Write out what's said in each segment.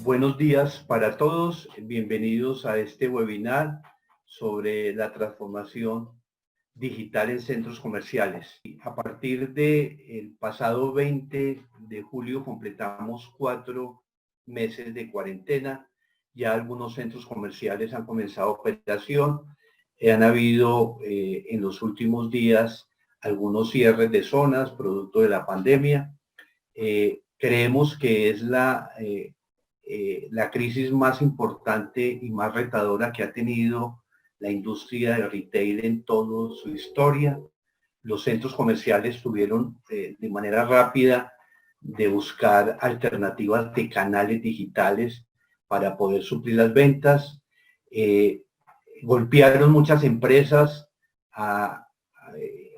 Buenos días para todos, bienvenidos a este webinar sobre la transformación digital en centros comerciales. A partir del pasado 20 de julio completamos 4 meses de cuarentena. Ya algunos centros comerciales han comenzado operación. Han habido en los últimos días algunos cierres de zonas producto de la pandemia. Creemos que es la crisis más importante y más retadora que ha tenido la industria de retail en toda su historia. Los centros comerciales tuvieron de manera rápida de buscar alternativas de canales digitales para poder suplir las ventas. Golpearon muchas empresas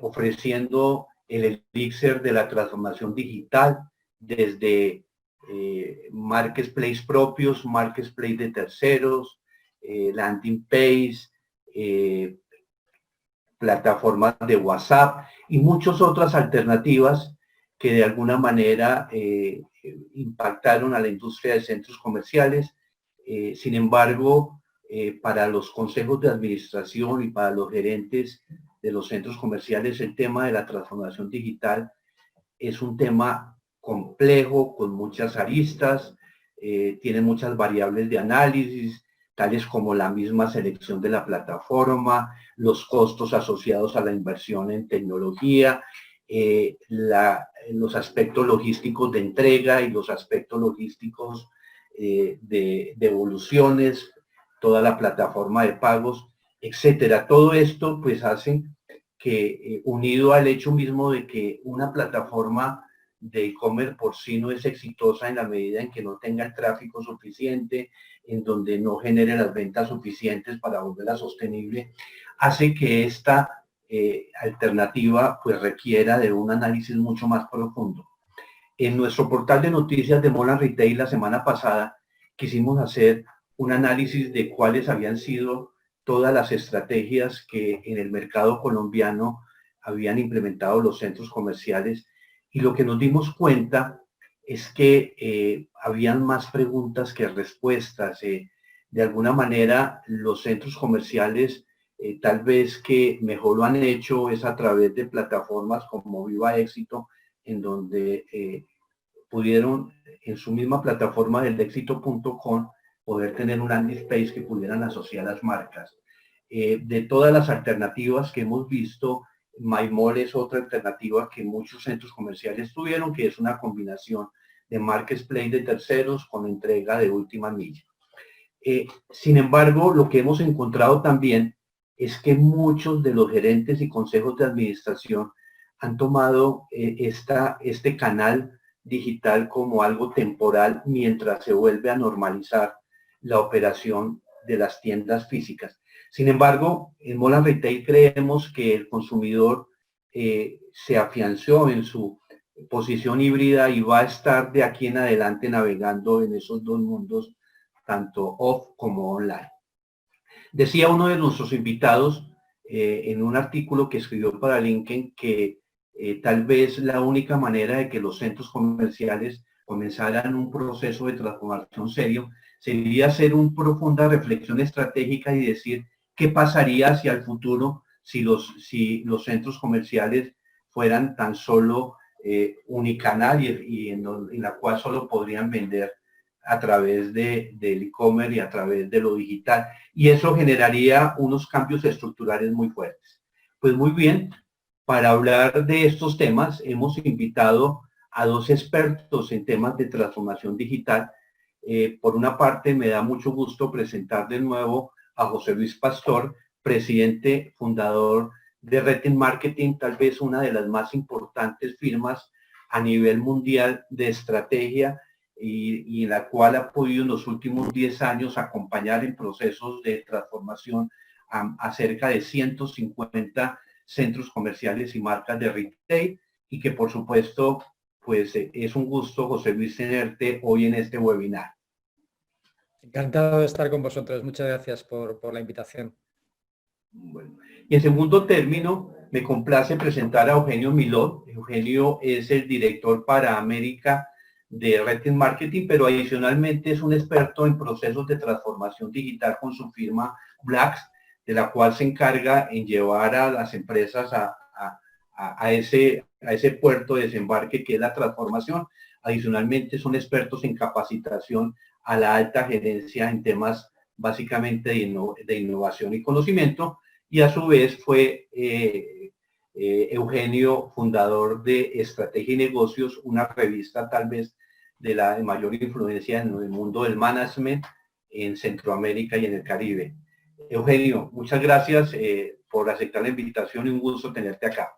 ofreciendo el elixir de la transformación digital desde marketplace propios, marketplace de terceros, landing page, plataformas de WhatsApp y muchas otras alternativas que de alguna manera impactaron a la industria de centros comerciales. Sin embargo, para los consejos de administración y para los gerentes de los centros comerciales, el tema de la transformación digital es un tema complejo, con muchas aristas, tiene muchas variables de análisis, tales como la misma selección de la plataforma, los costos asociados a la inversión en tecnología, los aspectos logísticos de entrega y los aspectos logísticos de devoluciones, toda la plataforma de pagos, etcétera. Todo esto pues hace que, unido al hecho mismo de que una plataforma de e-commerce por sí no es exitosa en la medida en que no tenga el tráfico suficiente, en donde no genere las ventas suficientes para volverla sostenible, hace que esta alternativa pues requiera de un análisis mucho más profundo. En nuestro portal de noticias de Mola Retail la semana pasada quisimos hacer un análisis de cuáles habían sido todas las estrategias que en el mercado colombiano habían implementado los centros comerciales, y lo que nos dimos cuenta es que habían más preguntas que respuestas. De alguna manera los centros comerciales tal vez que mejor lo han hecho es a través de plataformas como Viva Éxito, en donde pudieron en su misma plataforma del éxito.com poder tener un landing page que pudieran asociar las marcas. De todas las alternativas que hemos visto, MyMall es otra alternativa que muchos centros comerciales tuvieron, que es una combinación de marketplace de terceros con entrega de última milla. Sin embargo, lo que hemos encontrado también es que muchos de los gerentes y consejos de administración han tomado este canal digital como algo temporal mientras se vuelve a normalizar la operación de las tiendas físicas. Sin embargo, en Mola Retail creemos que el consumidor se afianzó en su posición híbrida y va a estar de aquí en adelante navegando en esos dos mundos, tanto off como online. Decía uno de nuestros invitados en un artículo que escribió para LinkedIn que tal vez la única manera de que los centros comerciales comenzaran un proceso de transformación serio sería hacer una profunda reflexión estratégica y decir qué pasaría hacia el futuro si los centros comerciales fueran tan solo unicanal y en la cual solo podrían vender a través del e-commerce y a través de lo digital. Y eso generaría unos cambios estructurales muy fuertes. Pues muy bien, para hablar de estos temas hemos invitado a dos expertos en temas de transformación digital. Por una parte, me da mucho gusto presentar de nuevo a José Luis Pastor, presidente fundador de Retail Marketing, tal vez una de las más importantes firmas a nivel mundial de estrategia y en la cual ha podido en los últimos 10 años acompañar en procesos de transformación a cerca de 150 centros comerciales y marcas de retail, y que por supuesto pues es un gusto, José Luis, tenerte hoy en este webinar. Encantado de estar con vosotros. Muchas gracias por la invitación. Bueno, y en segundo término, me complace presentar a Eugenio Milot. Eugenio es el director para América de Red Marketing, pero adicionalmente es un experto en procesos de transformación digital con su firma Blacks, de la cual se encarga en llevar a las empresas a ese puerto de desembarque que es la transformación. Adicionalmente son expertos en capacitación a la alta gerencia en temas básicamente de innovación y conocimiento, y a su vez fue Eugenio, fundador de Estrategia y Negocios, una revista tal vez de la mayor influencia en el mundo del management en Centroamérica y en el Caribe. Eugenio, muchas gracias por aceptar la invitación y un gusto tenerte acá.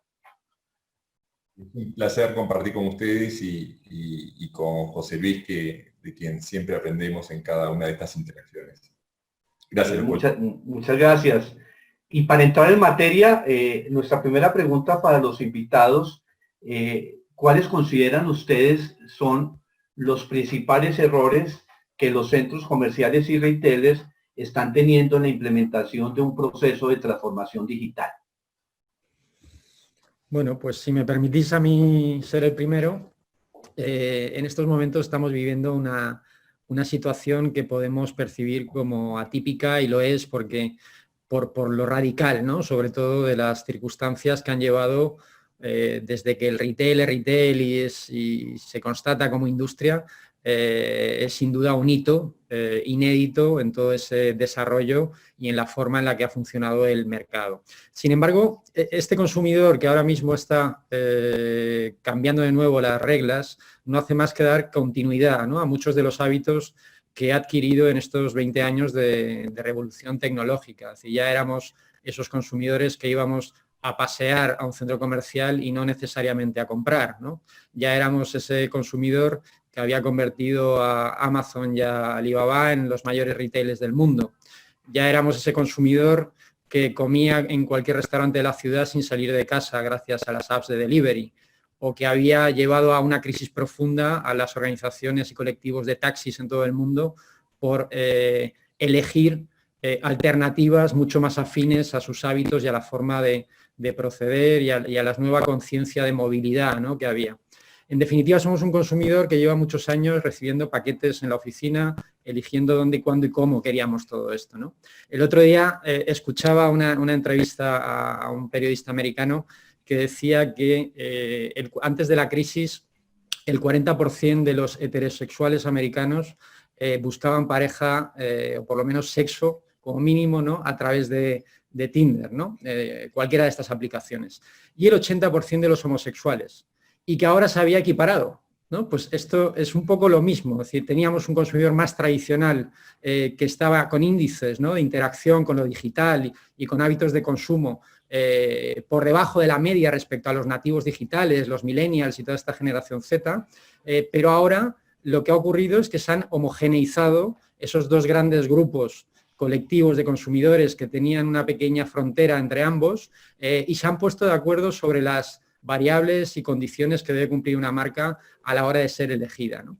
Es un placer compartir con ustedes y con José Luis, de quien siempre aprendemos en cada una de estas interacciones. Gracias. Muchas gracias. Y para entrar en materia, nuestra primera pregunta para los invitados, ¿cuáles consideran ustedes son los principales errores que los centros comerciales y retailers están teniendo en la implementación de un proceso de transformación digital? Bueno, pues si me permitís a mí ser el primero, en estos momentos estamos viviendo una situación que podemos percibir como atípica, y lo es porque por lo radical, ¿no? Sobre todo de las circunstancias que han llevado desde que el retail es retail y se constata como industria, es sin duda un hito inédito en todo ese desarrollo y en la forma en la que ha funcionado el mercado. Sin embargo, este consumidor que ahora mismo está cambiando de nuevo las reglas no hace más que dar continuidad, ¿no?, a muchos de los hábitos que ha adquirido en estos 20 años de revolución tecnológica. Es decir, ya éramos esos consumidores que íbamos a pasear a un centro comercial y no necesariamente a comprar, ¿no? Ya éramos ese consumidor que había convertido a Amazon y a Alibaba en los mayores retailers del mundo. Ya éramos ese consumidor que comía en cualquier restaurante de la ciudad sin salir de casa gracias a las apps de delivery, o que había llevado a una crisis profunda a las organizaciones y colectivos de taxis en todo el mundo por elegir alternativas mucho más afines a sus hábitos y a la forma de proceder y a la nueva conciencia de movilidad, ¿no?, que había. En definitiva, somos un consumidor que lleva muchos años recibiendo paquetes en la oficina, eligiendo dónde, cuándo y cómo queríamos todo esto, ¿no? El otro día escuchaba una entrevista a un periodista americano que decía que antes de la crisis el 40% de los heterosexuales americanos buscaban pareja, o por lo menos sexo, como mínimo, ¿no?, a través de Tinder, ¿no?, cualquiera de estas aplicaciones. Y el 80% de los homosexuales. Y que ahora se había equiparado, ¿no? Pues esto es un poco lo mismo. Es decir, teníamos un consumidor más tradicional que estaba con índices, ¿no?, de interacción con lo digital y con hábitos de consumo por debajo de la media respecto a los nativos digitales, los millennials y toda esta generación Z, pero ahora lo que ha ocurrido es que se han homogeneizado esos dos grandes grupos colectivos de consumidores que tenían una pequeña frontera entre ambos y se han puesto de acuerdo sobre las variables y condiciones que debe cumplir una marca a la hora de ser elegida, ¿no?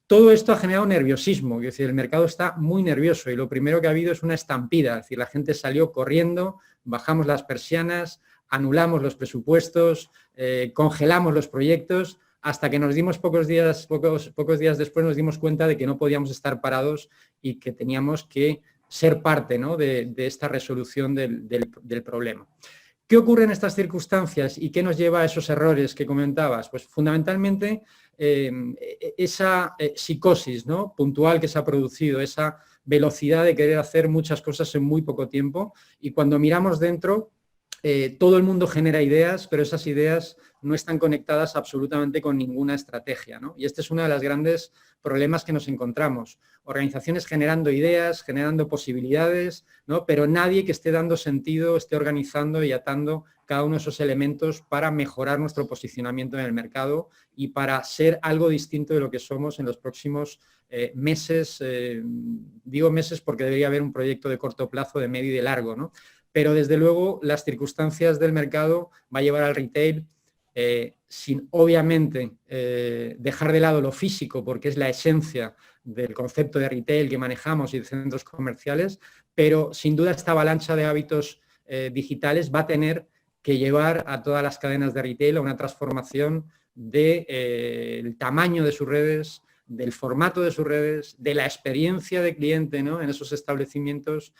Todo esto ha generado nerviosismo, es decir, el mercado está muy nervioso y lo primero que ha habido es una estampida, es decir, la gente salió corriendo, bajamos las persianas, anulamos los presupuestos, congelamos los proyectos, hasta que nos dimos pocos días después nos dimos cuenta de que no podíamos estar parados y que teníamos que ser parte, ¿no?, de esta resolución del problema. ¿Qué ocurre en estas circunstancias y qué nos lleva a esos errores que comentabas? Pues fundamentalmente esa psicosis, ¿no?, puntual que se ha producido, esa velocidad de querer hacer muchas cosas en muy poco tiempo, y cuando miramos dentro, todo el mundo genera ideas, pero esas ideas no están conectadas absolutamente con ninguna estrategia, ¿no? Y este es uno de los grandes problemas que nos encontramos. Organizaciones generando ideas, generando posibilidades, ¿no?, pero nadie que esté dando sentido, esté organizando y atando cada uno de esos elementos para mejorar nuestro posicionamiento en el mercado y para ser algo distinto de lo que somos en los próximos meses. Digo meses porque debería haber un proyecto de corto plazo, de medio y de largo, ¿no? Pero desde luego las circunstancias del mercado va a llevar al retail, sin obviamente dejar de lado lo físico, porque es la esencia del concepto de retail que manejamos y de centros comerciales, pero sin duda esta avalancha de hábitos digitales va a tener que llevar a todas las cadenas de retail a una transformación del tamaño de sus redes, del formato de sus redes, de la experiencia de cliente, ¿no?, en esos establecimientos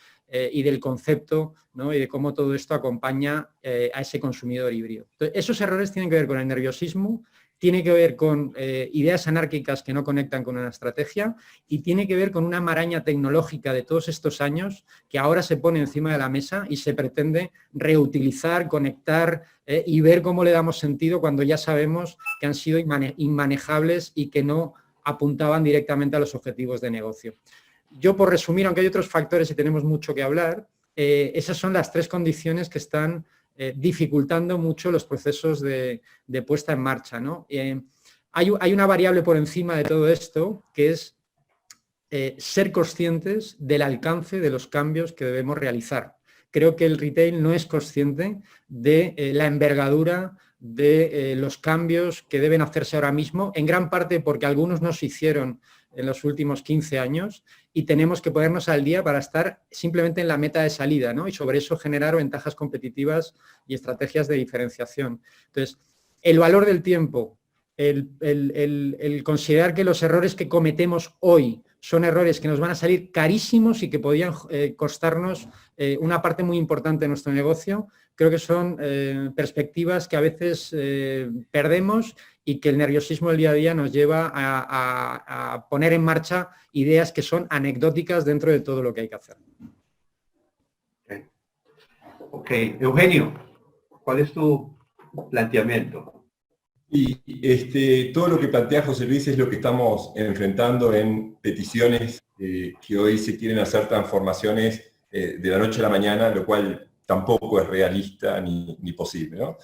y del concepto, ¿no?, y de cómo todo esto acompaña a ese consumidor híbrido. Entonces, esos errores tienen que ver con el nerviosismo, tiene que ver con ideas anárquicas que no conectan con una estrategia y tiene que ver con una maraña tecnológica de todos estos años que ahora se pone encima de la mesa y se pretende reutilizar, conectar y ver cómo le damos sentido cuando ya sabemos que han sido inmanejables y que no apuntaban directamente a los objetivos de negocio. Yo, por resumir, aunque hay otros factores y tenemos mucho que hablar, esas son las tres condiciones que están dificultando mucho los procesos de puesta en marcha, ¿no? Hay una variable por encima de todo esto, que es ser conscientes del alcance de los cambios que debemos realizar. Creo que el retail no es consciente de la envergadura de los cambios que deben hacerse ahora mismo, en gran parte porque algunos no se hicieron en los últimos 15 años y tenemos que ponernos al día para estar simplemente en la meta de salida, ¿no? Y sobre eso generar ventajas competitivas y estrategias de diferenciación. Entonces, el valor del tiempo, el considerar que los errores que cometemos hoy son errores que nos van a salir carísimos y que podían costarnos una parte muy importante de nuestro negocio, creo que son perspectivas que a veces perdemos y que el nerviosismo del día a día nos lleva a poner en marcha ideas que son anecdóticas dentro de todo lo que hay que hacer. Ok, Eugenio, ¿cuál es tu planteamiento? Y todo lo que plantea José Luis es lo que estamos enfrentando en peticiones que hoy se quieren hacer transformaciones de la noche a la mañana, lo cual tampoco es realista ni posible, ¿no?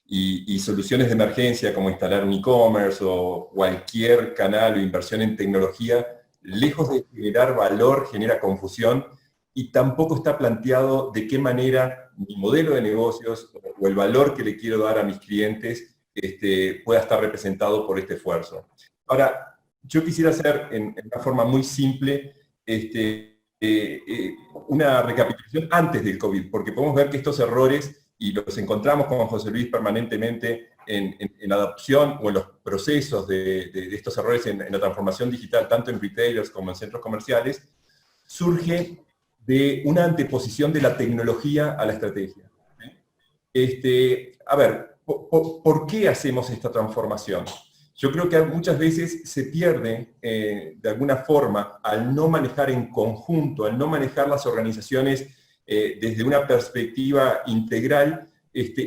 Y soluciones de emergencia como instalar un e-commerce o cualquier canal o inversión en tecnología, lejos de generar valor, genera confusión y tampoco está planteado de qué manera mi modelo de negocios o el valor que le quiero dar a mis clientes pueda estar representado por este esfuerzo. Ahora, yo quisiera hacer en una forma muy simple una recapitulación antes del COVID, porque podemos ver que estos errores, y los encontramos con José Luis permanentemente en la adopción o en los procesos de estos errores en la transformación digital, tanto en retailers como en centros comerciales, surge de una anteposición de la tecnología a la estrategia. A ver, ¿por qué hacemos esta transformación? Yo creo que muchas veces se pierde, de alguna forma, al no manejar en conjunto, al no manejar las organizaciones desde una perspectiva integral,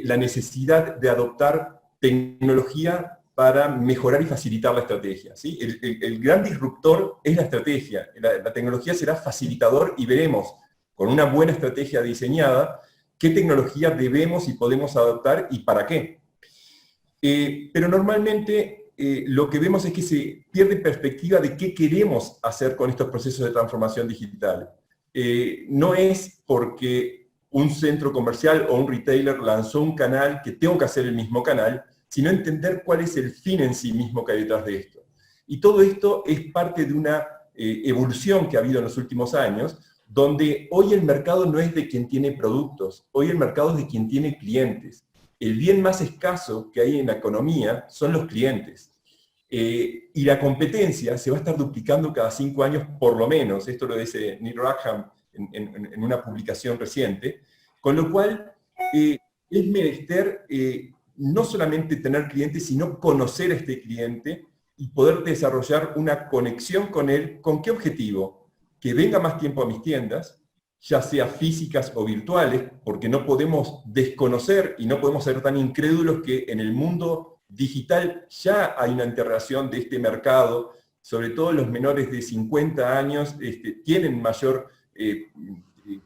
la necesidad de adoptar tecnología para mejorar y facilitar la estrategia, ¿sí? El gran disruptor es la estrategia. La tecnología será facilitador y veremos, con una buena estrategia diseñada, qué tecnología debemos y podemos adoptar y para qué. Pero normalmente lo que vemos es que se pierde perspectiva de qué queremos hacer con estos procesos de transformación digital. No es porque un centro comercial o un retailer lanzó un canal que tengo que hacer el mismo canal, sino entender cuál es el fin en sí mismo que hay detrás de esto. Y todo esto es parte de una evolución que ha habido en los últimos años, donde hoy el mercado no es de quien tiene productos, hoy el mercado es de quien tiene clientes. El bien más escaso que hay en la economía son los clientes. Y la competencia se va a estar duplicando cada 5 años por lo menos, esto lo dice Neil Rackham en una publicación reciente, con lo cual es menester no solamente tener clientes, sino conocer a este cliente y poder desarrollar una conexión con él. ¿Con qué objetivo? Que venga más tiempo a mis tiendas, ya sea físicas o virtuales, porque no podemos desconocer y no podemos ser tan incrédulos que en el mundo digital ya hay una interrelación de este mercado, sobre todo los menores de 50 años tienen mayor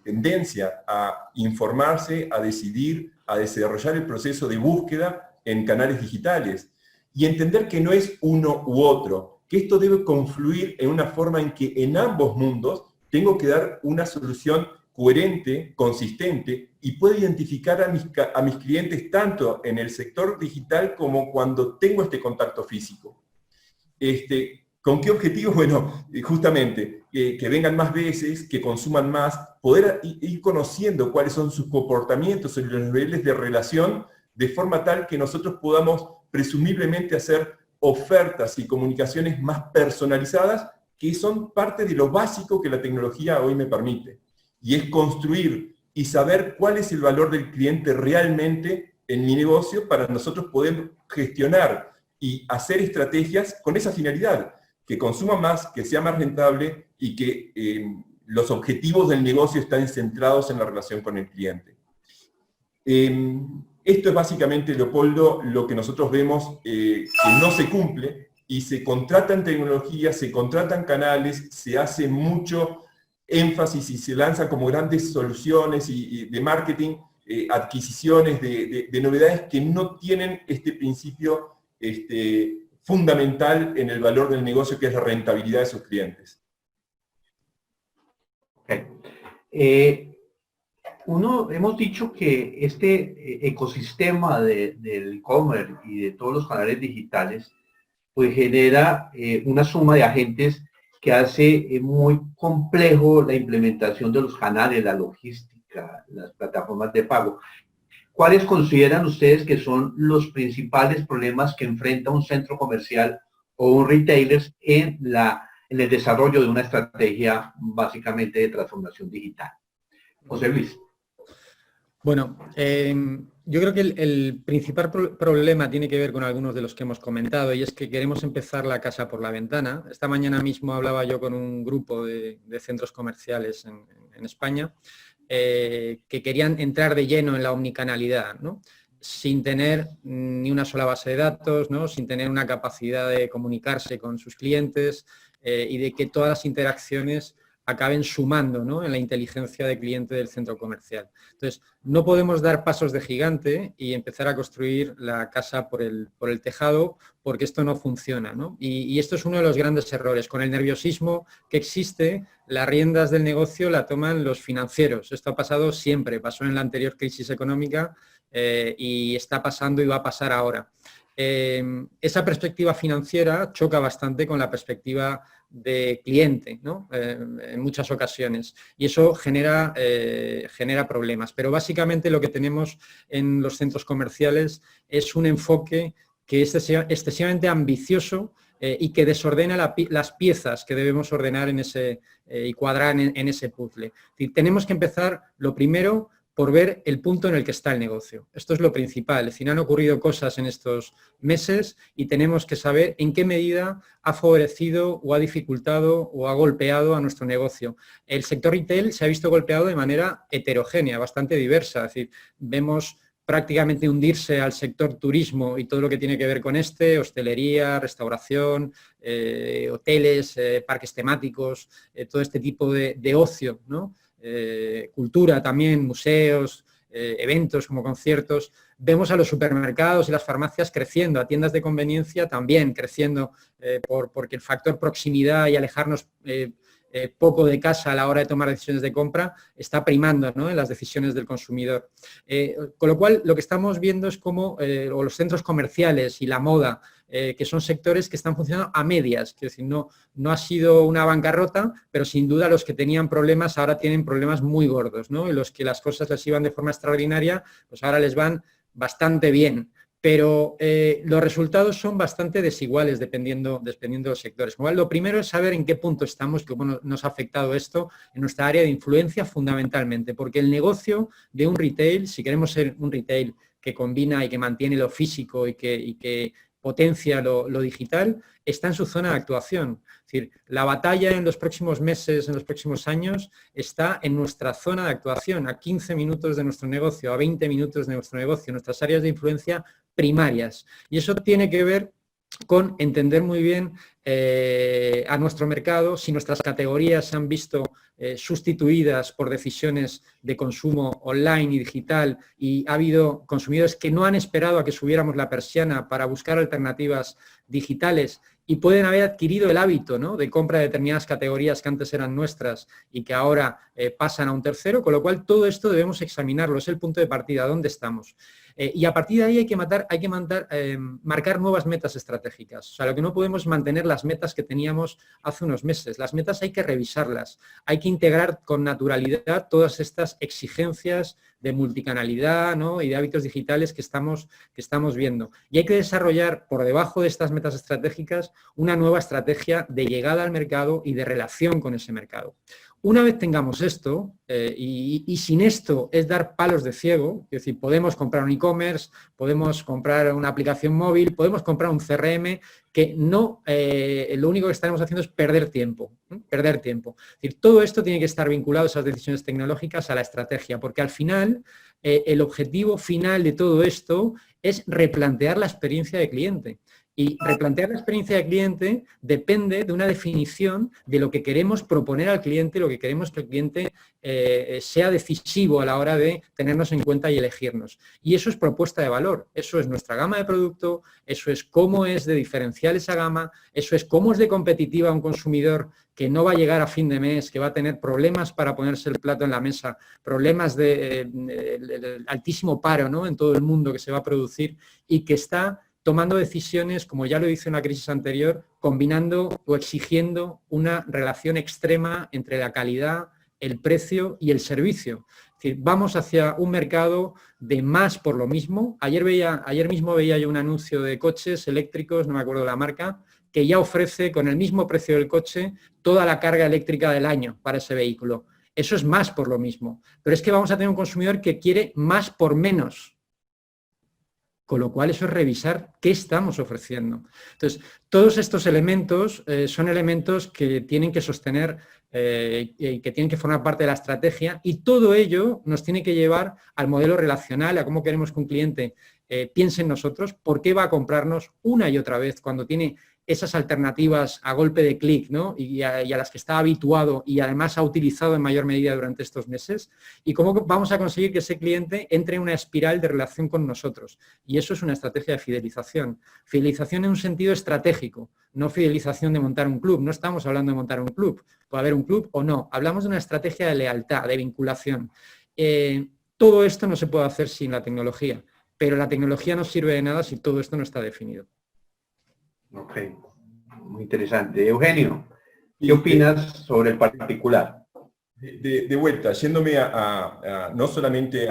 tendencia a informarse, a decidir, a desarrollar el proceso de búsqueda en canales digitales. Y entender que no es uno u otro, que esto debe confluir en una forma en que en ambos mundos tengo que dar una solución coherente, consistente, y puedo identificar a mis clientes tanto en el sector digital como cuando tengo este contacto físico. ¿Con qué objetivo? Bueno, justamente, que vengan más veces, que consuman más, poder ir conociendo cuáles son sus comportamientos y los niveles de relación, de forma tal que nosotros podamos presumiblemente hacer ofertas y comunicaciones más personalizadas, que son parte de lo básico que la tecnología hoy me permite. Y es construir y saber cuál es el valor del cliente realmente en mi negocio para nosotros poder gestionar y hacer estrategias con esa finalidad, que consuma más, que sea más rentable y que los objetivos del negocio están centrados en la relación con el cliente. Esto es básicamente, Leopoldo, lo que nosotros vemos que no se cumple, y se contratan tecnologías, se contratan canales, se hace mucho énfasis y se lanzan como grandes soluciones y de marketing, adquisiciones de novedades que no tienen este principio fundamental en el valor del negocio, que es la rentabilidad de sus clientes. Okay. Hemos dicho que este ecosistema del e-commerce y de todos los canales digitales pues genera una suma de agentes que hace muy complejo la implementación de los canales, la logística, las plataformas de pago. ¿Cuáles consideran ustedes que son los principales problemas que enfrenta un centro comercial o un retailer en el desarrollo de una estrategia básicamente de transformación digital? José Luis. Bueno, yo creo que el principal problema tiene que ver con algunos de los que hemos comentado, y es que queremos empezar la casa por la ventana. Esta mañana mismo hablaba yo con un grupo de centros comerciales en España que querían entrar de lleno en la omnicanalidad, ¿no? Sin tener ni una sola base de datos, ¿no? Sin tener una capacidad de comunicarse con sus clientes y de que todas las interacciones acaben sumando, ¿no? En la inteligencia de cliente del centro comercial. Entonces, no podemos dar pasos de gigante y empezar a construir la casa por el tejado, porque esto no funciona, ¿no? Y esto es uno de los grandes errores. Con el nerviosismo que existe, las riendas del negocio la toman los financieros. Esto ha pasado siempre, pasó en la anterior crisis económica y está pasando y va a pasar ahora. Esa perspectiva financiera choca bastante con la perspectiva de cliente, ¿no? En muchas ocasiones, y eso genera problemas. Pero básicamente lo que tenemos en los centros comerciales es un enfoque que es excesivamente ambicioso y que desordena las piezas que debemos ordenar y cuadrar en ese puzzle. Es decir, tenemos que empezar, lo primero, por ver el punto en el que está el negocio. Esto es lo principal. Es decir, han ocurrido cosas en estos meses y tenemos que saber en qué medida ha favorecido o ha dificultado o ha golpeado a nuestro negocio. El sector retail se ha visto golpeado de manera heterogénea, bastante diversa. Es decir, vemos prácticamente hundirse al sector turismo y todo lo que tiene que ver con hostelería, restauración, hoteles, parques temáticos, todo este tipo de ocio, ¿no? Cultura también, museos, eventos como conciertos. Vemos a los supermercados y las farmacias creciendo, a tiendas de conveniencia también creciendo porque el factor proximidad y alejarnos poco de casa a la hora de tomar decisiones de compra está primando, ¿no? En las decisiones del consumidor. Con lo cual, lo que estamos viendo es cómo los centros comerciales y la moda, que son sectores que están funcionando a medias, es decir, no ha sido una bancarrota, pero sin duda los que tenían problemas ahora tienen problemas muy gordos, ¿no? Y los que las cosas les iban de forma extraordinaria, pues ahora les van bastante bien. Pero los resultados son bastante desiguales dependiendo de los sectores. Lo primero es saber en qué punto estamos, cómo nos ha afectado esto en nuestra área de influencia fundamentalmente, porque el negocio de un retail, si queremos ser un retail que combina y que mantiene lo físico y que potencia lo digital, está en su zona de actuación. Es decir, la batalla en los próximos meses, en los próximos años, está en nuestra zona de actuación, a 15 minutos de nuestro negocio, a 20 minutos de nuestro negocio, nuestras áreas de influencia primarias. Y eso tiene que ver con entender muy bien a nuestro mercado, si nuestras categorías se han visto sustituidas por decisiones de consumo online y digital, y ha habido consumidores que no han esperado a que subiéramos la persiana para buscar alternativas digitales y pueden haber adquirido el hábito, ¿no? De compra de determinadas categorías que antes eran nuestras y que ahora pasan a un tercero, con lo cual todo esto debemos examinarlo, es el punto de partida, ¿dónde estamos? Y a partir de ahí hay que marcar nuevas metas estratégicas. O sea, lo que no podemos es mantener las metas que teníamos hace unos meses. Las metas hay que revisarlas, hay que integrar con naturalidad todas estas exigencias de multicanalidad, ¿no? Y de hábitos digitales que estamos viendo. Y hay que desarrollar por debajo de estas metas estratégicas una nueva estrategia de llegada al mercado y de relación con ese mercado. Una vez tengamos esto, y sin esto es dar palos de ciego, es decir, podemos comprar un e-commerce, podemos comprar una aplicación móvil, podemos comprar un CRM, que no, lo único que estaremos haciendo es perder tiempo. Perder tiempo. Es decir, todo esto tiene que estar vinculado, esas decisiones tecnológicas, a la estrategia, porque al final, el objetivo final de todo esto es replantear la experiencia de cliente. Y replantear la experiencia de cliente depende de una definición de lo que queremos proponer al cliente, lo que queremos que el cliente sea decisivo a la hora de tenernos en cuenta y elegirnos. Y eso es propuesta de valor, eso es nuestra gama de producto, eso es cómo es de diferencial esa gama, eso es cómo es de competitiva un consumidor que no va a llegar a fin de mes, que va a tener problemas para ponerse el plato en la mesa, problemas de altísimo paro, ¿no?, en todo el mundo que se va a producir y que está tomando decisiones, como ya lo hice en la crisis anterior, combinando o exigiendo una relación extrema entre la calidad, el precio y el servicio. Es decir, vamos hacia un mercado de más por lo mismo. Ayer mismo veía yo un anuncio de coches eléctricos, no me acuerdo la marca, que ya ofrece con el mismo precio del coche toda la carga eléctrica del año para ese vehículo. Eso es más por lo mismo. Pero es que vamos a tener un consumidor que quiere más por menos. Con lo cual eso es revisar qué estamos ofreciendo. Entonces, todos estos elementos son elementos que tienen que sostener y que tienen que formar parte de la estrategia, y todo ello nos tiene que llevar al modelo relacional, a cómo queremos que un cliente piense en nosotros, por qué va a comprarnos una y otra vez cuando tiene esas alternativas a golpe de clic, ¿no?, y a las que está habituado y además ha utilizado en mayor medida durante estos meses, y cómo vamos a conseguir que ese cliente entre en una espiral de relación con nosotros. Y eso es una estrategia de fidelización. Fidelización en un sentido estratégico, no fidelización de montar un club. No estamos hablando de montar un club. Puede haber un club o no. Hablamos de una estrategia de lealtad, de vinculación. Todo esto no se puede hacer sin la tecnología, pero la tecnología no sirve de nada si todo esto no está definido. Ok, muy interesante. Eugenio, ¿qué opinas sobre el particular? De vuelta, yéndome no solamente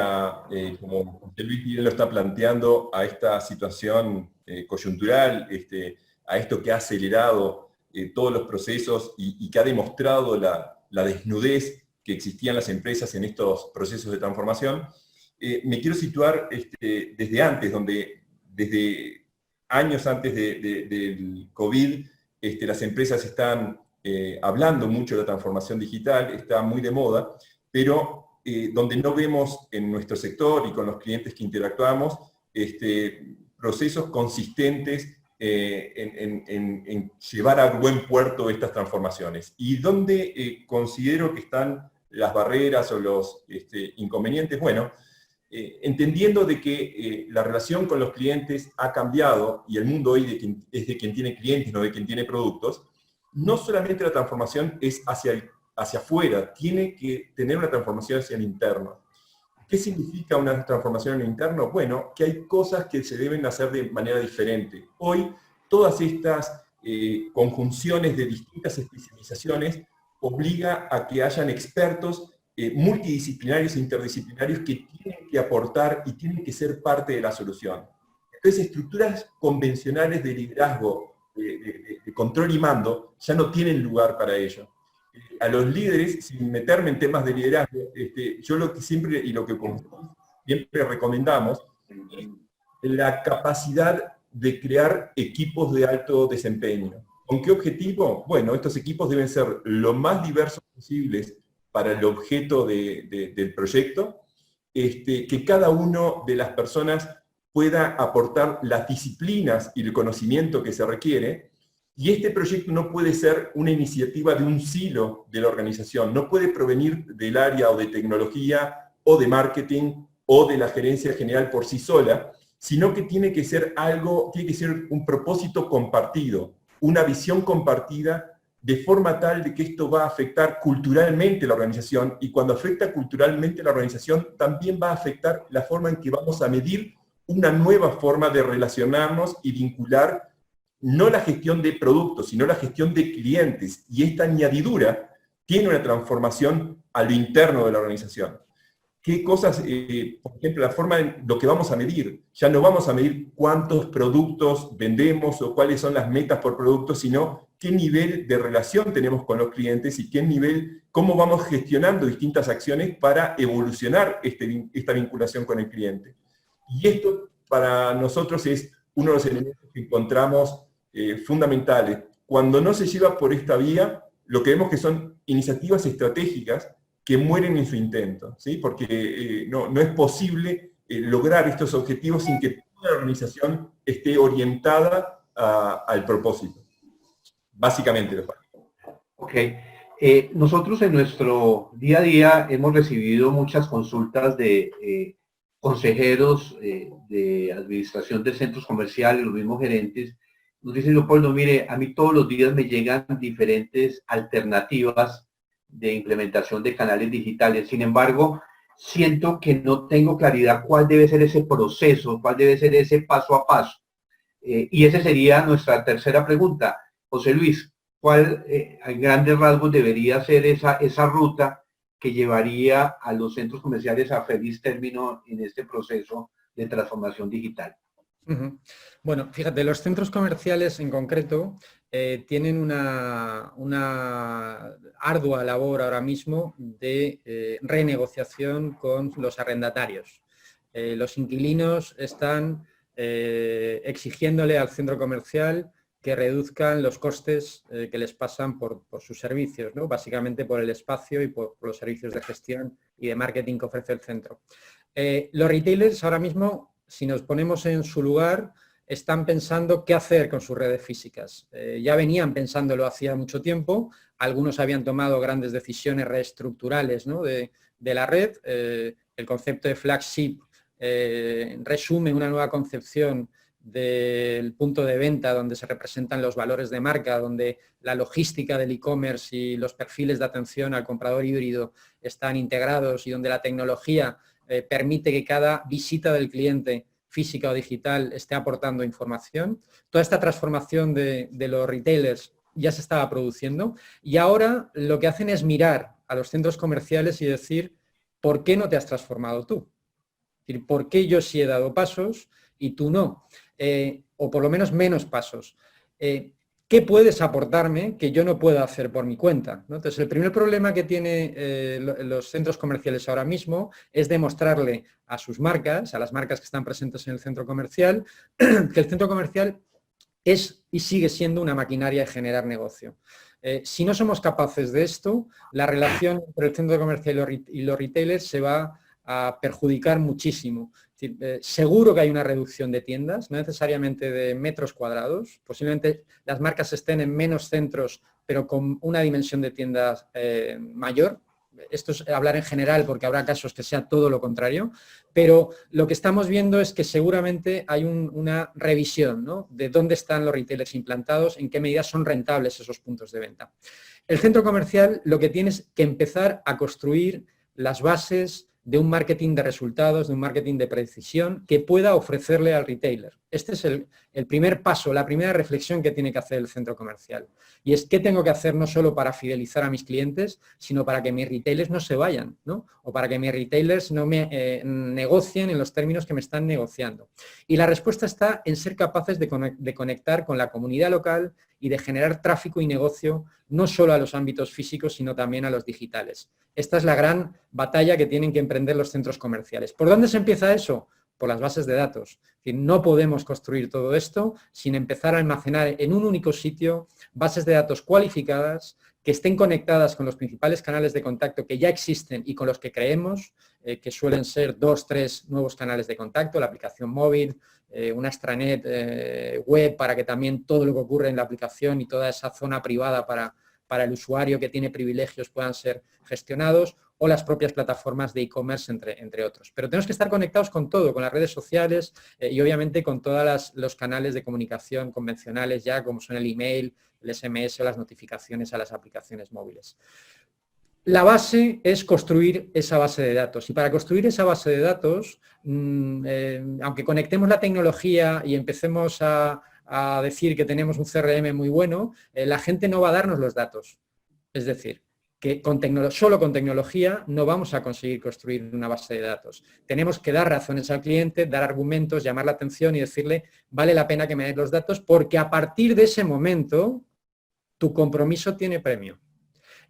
como usted Luis bien lo está planteando, a esta situación coyuntural, a esto que ha acelerado todos los procesos y que ha demostrado la desnudez que existía en las empresas en estos procesos de transformación, me quiero situar desde antes, desde años antes del COVID, las empresas están hablando mucho de la transformación digital, está muy de moda, pero donde no vemos en nuestro sector y con los clientes que interactuamos, procesos consistentes en llevar a buen puerto estas transformaciones. Y donde considero que están las barreras o los inconvenientes, bueno, entendiendo de que la relación con los clientes ha cambiado y el mundo hoy es de quien tiene clientes, no de quien tiene productos, no solamente la transformación es hacia afuera, tiene que tener una transformación hacia el interno. ¿Qué significa una transformación en el interno? Bueno, que hay cosas que se deben hacer de manera diferente. Hoy, todas estas conjunciones de distintas especializaciones obliga a que hayan expertos multidisciplinarios e interdisciplinarios que tienen que aportar y tienen que ser parte de la solución. Entonces, estructuras convencionales de liderazgo, de control y mando, ya no tienen lugar para ello. A los líderes, sin meterme en temas de liderazgo, yo lo que siempre recomendamos es la capacidad de crear equipos de alto desempeño. ¿Con qué objetivo? Bueno, estos equipos deben ser lo más diversos posibles para el objeto del proyecto, que cada uno de las personas pueda aportar las disciplinas y el conocimiento que se requiere, y este proyecto no puede ser una iniciativa de un silo de la organización, no puede provenir del área o de tecnología, o de marketing, o de la gerencia general por sí sola, sino que tiene que ser un propósito compartido, una visión compartida, de forma tal de que esto va a afectar culturalmente la organización, y cuando afecta culturalmente la organización, también va a afectar la forma en que vamos a medir una nueva forma de relacionarnos y vincular no la gestión de productos, sino la gestión de clientes. Y esta añadidura tiene una transformación a lo interno de la organización. ¿Qué cosas, por ejemplo, la forma en lo que vamos a medir? Ya no vamos a medir cuántos productos vendemos o cuáles son las metas por producto, sino qué nivel de relación tenemos con los clientes y cómo vamos gestionando distintas acciones para evolucionar esta vinculación con el cliente. Y esto para nosotros es uno de los elementos que encontramos fundamentales. Cuando no se lleva por esta vía, lo que vemos que son iniciativas estratégicas que mueren en su intento, ¿sí? Porque no es posible lograr estos objetivos sin que toda la organización esté orientada al propósito. Básicamente lo cual. Ok. Nosotros en nuestro día a día hemos recibido muchas consultas de consejeros de administración de centros comerciales, los mismos gerentes. Nos dicen, Leopoldo, mire, a mí todos los días me llegan diferentes alternativas de implementación de canales digitales. Sin embargo, siento que no tengo claridad cuál debe ser ese proceso, cuál debe ser ese paso a paso. Y esa sería nuestra tercera pregunta. José Luis, ¿cuál a grandes rasgos debería ser esa ruta que llevaría a los centros comerciales a feliz término en este proceso de transformación digital? Bueno, fíjate, los centros comerciales en concreto tienen una ardua labor ahora mismo de renegociación con los arrendatarios. Los inquilinos están exigiéndole al centro comercial que reduzcan los costes que les pasan por sus servicios, ¿no? Básicamente por el espacio y por los servicios de gestión y de marketing que ofrece el centro. Los retailers ahora mismo, si nos ponemos en su lugar, están pensando qué hacer con sus redes físicas. Ya venían pensándolo hacía mucho tiempo, algunos habían tomado grandes decisiones reestructurales, ¿no? de la red. El concepto de flagship resume una nueva concepción del punto de venta donde se representan los valores de marca, donde la logística del e-commerce y los perfiles de atención al comprador híbrido están integrados y donde la tecnología permite que cada visita del cliente, física o digital, esté aportando información. Toda esta transformación de los retailers ya se estaba produciendo y ahora lo que hacen es mirar a los centros comerciales y decir, ¿por qué no te has transformado tú? Es decir, ¿por qué yo sí he dado pasos y tú no? O por lo menos menos pasos. ¿Qué puedes aportarme que yo no pueda hacer por mi cuenta? ¿No? Entonces, el primer problema que tienen los centros comerciales ahora mismo es demostrarle a sus marcas, a las marcas que están presentes en el centro comercial, que el centro comercial es y sigue siendo una maquinaria de generar negocio. Si no somos capaces de esto, la relación entre el centro comercial y los retailers se va a perjudicar muchísimo. Es decir, seguro que hay una reducción de tiendas, no necesariamente de metros cuadrados, posiblemente las marcas estén en menos centros, pero con una dimensión de tiendas mayor. Esto es hablar en general porque habrá casos que sea todo lo contrario, pero lo que estamos viendo es que seguramente hay una revisión, ¿no? De dónde están los retailers implantados, en qué medida son rentables esos puntos de venta. El centro comercial lo que tiene es que empezar a construir las bases de un marketing de resultados, de un marketing de precisión que pueda ofrecerle al retailer. Este es el primer paso, la primera reflexión que tiene que hacer el centro comercial. Y es qué tengo que hacer no solo para fidelizar a mis clientes, sino para que mis retailers no se vayan, ¿no? O para que mis retailers no me negocien en los términos que me están negociando. Y la respuesta está en ser capaces de conectar con la comunidad local y de generar tráfico y negocio no solo a los ámbitos físicos, sino también a los digitales. Esta es la gran batalla que tienen que emprender los centros comerciales. ¿Por dónde se empieza eso? Por las bases de datos. Es decir, no podemos construir todo esto sin empezar a almacenar en un único sitio bases de datos cualificadas que estén conectadas con los principales canales de contacto que ya existen y con los que creemos, que suelen ser 2, 3 nuevos canales de contacto, la aplicación móvil, una extranet web para que también todo lo que ocurre en la aplicación y toda esa zona privada para el usuario que tiene privilegios puedan ser gestionados, o las propias plataformas de e-commerce, entre otros. Pero tenemos que estar conectados con todo, con las redes sociales y obviamente con todos los canales de comunicación convencionales ya, como son el email, el SMS o las notificaciones a las aplicaciones móviles. La base es construir esa base de datos. Y para construir esa base de datos, aunque conectemos la tecnología y empecemos a decir que tenemos un CRM muy bueno, la gente no va a darnos los datos. Es decir, que solo con tecnología no vamos a conseguir construir una base de datos. Tenemos que dar razones al cliente, dar argumentos, llamar la atención y decirle, vale la pena que me des los datos, porque a partir de ese momento tu compromiso tiene premio.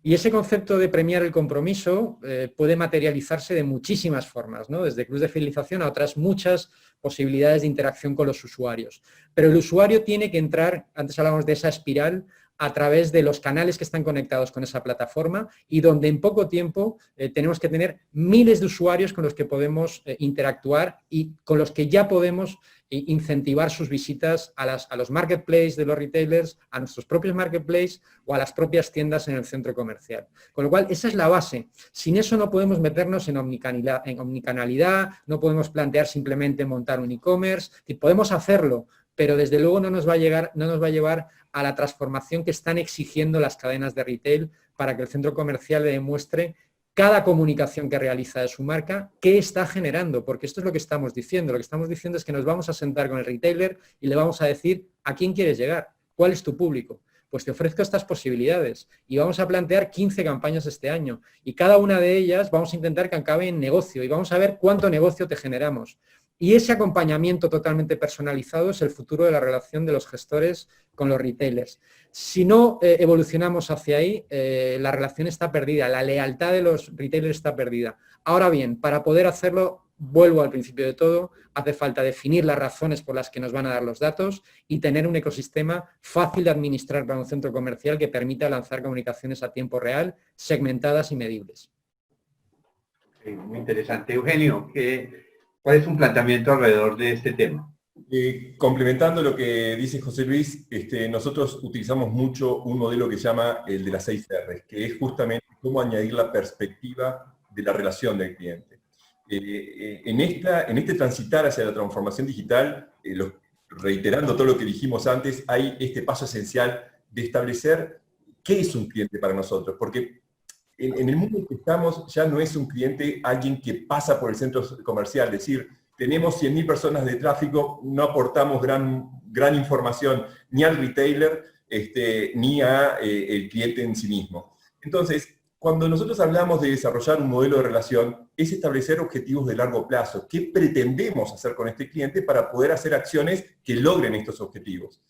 Y ese concepto de premiar el compromiso puede materializarse de muchísimas formas, ¿no? Desde clubs de fidelización a otras muchas posibilidades de interacción con los usuarios. Pero el usuario tiene que entrar, antes hablábamos de esa espiral, a través de los canales que están conectados con esa plataforma y donde en poco tiempo tenemos que tener miles de usuarios con los que podemos interactuar y con los que ya podemos incentivar sus visitas a los marketplaces de los retailers, a nuestros propios marketplaces o a las propias tiendas en el centro comercial. Con lo cual, esa es la base. Sin eso no podemos meternos en omnicanalidad, no podemos plantear simplemente montar un e-commerce, podemos hacerlo, pero desde luego no nos va a llevar a la transformación que están exigiendo las cadenas de retail para que el centro comercial le demuestre cada comunicación que realiza de su marca, qué está generando, porque esto es lo que estamos diciendo. Lo que estamos diciendo es que nos vamos a sentar con el retailer y le vamos a decir a quién quieres llegar, cuál es tu público. Pues te ofrezco estas posibilidades y vamos a plantear 15 campañas este año y cada una de ellas vamos a intentar que acabe en negocio y vamos a ver cuánto negocio te generamos. Y ese acompañamiento totalmente personalizado es el futuro de la relación de los gestores con los retailers. Si no evolucionamos hacia ahí, la relación está perdida, la lealtad de los retailers está perdida. Ahora bien, para poder hacerlo, vuelvo al principio de todo, hace falta definir las razones por las que nos van a dar los datos y tener un ecosistema fácil de administrar para un centro comercial que permita lanzar comunicaciones a tiempo real, segmentadas y medibles. Sí, muy interesante. Eugenio, ¿cuál es un planteamiento alrededor de este tema? Complementando lo que dice José Luis, nosotros utilizamos mucho un modelo que se llama el de las 6 R's, que es justamente cómo añadir la perspectiva de la relación del cliente. En este transitar hacia la transformación digital, reiterando todo lo que dijimos antes, hay este paso esencial de establecer qué es un cliente para nosotros, porque en el mundo en que estamos ya no es un cliente alguien que pasa por el centro comercial, es decir, tenemos 100.000 personas de tráfico, no aportamos gran información ni al retailer ni al cliente en sí mismo. Entonces, cuando nosotros hablamos de desarrollar un modelo de relación, es establecer objetivos de largo plazo. ¿Qué pretendemos hacer con este cliente para poder hacer acciones que logren estos objetivos?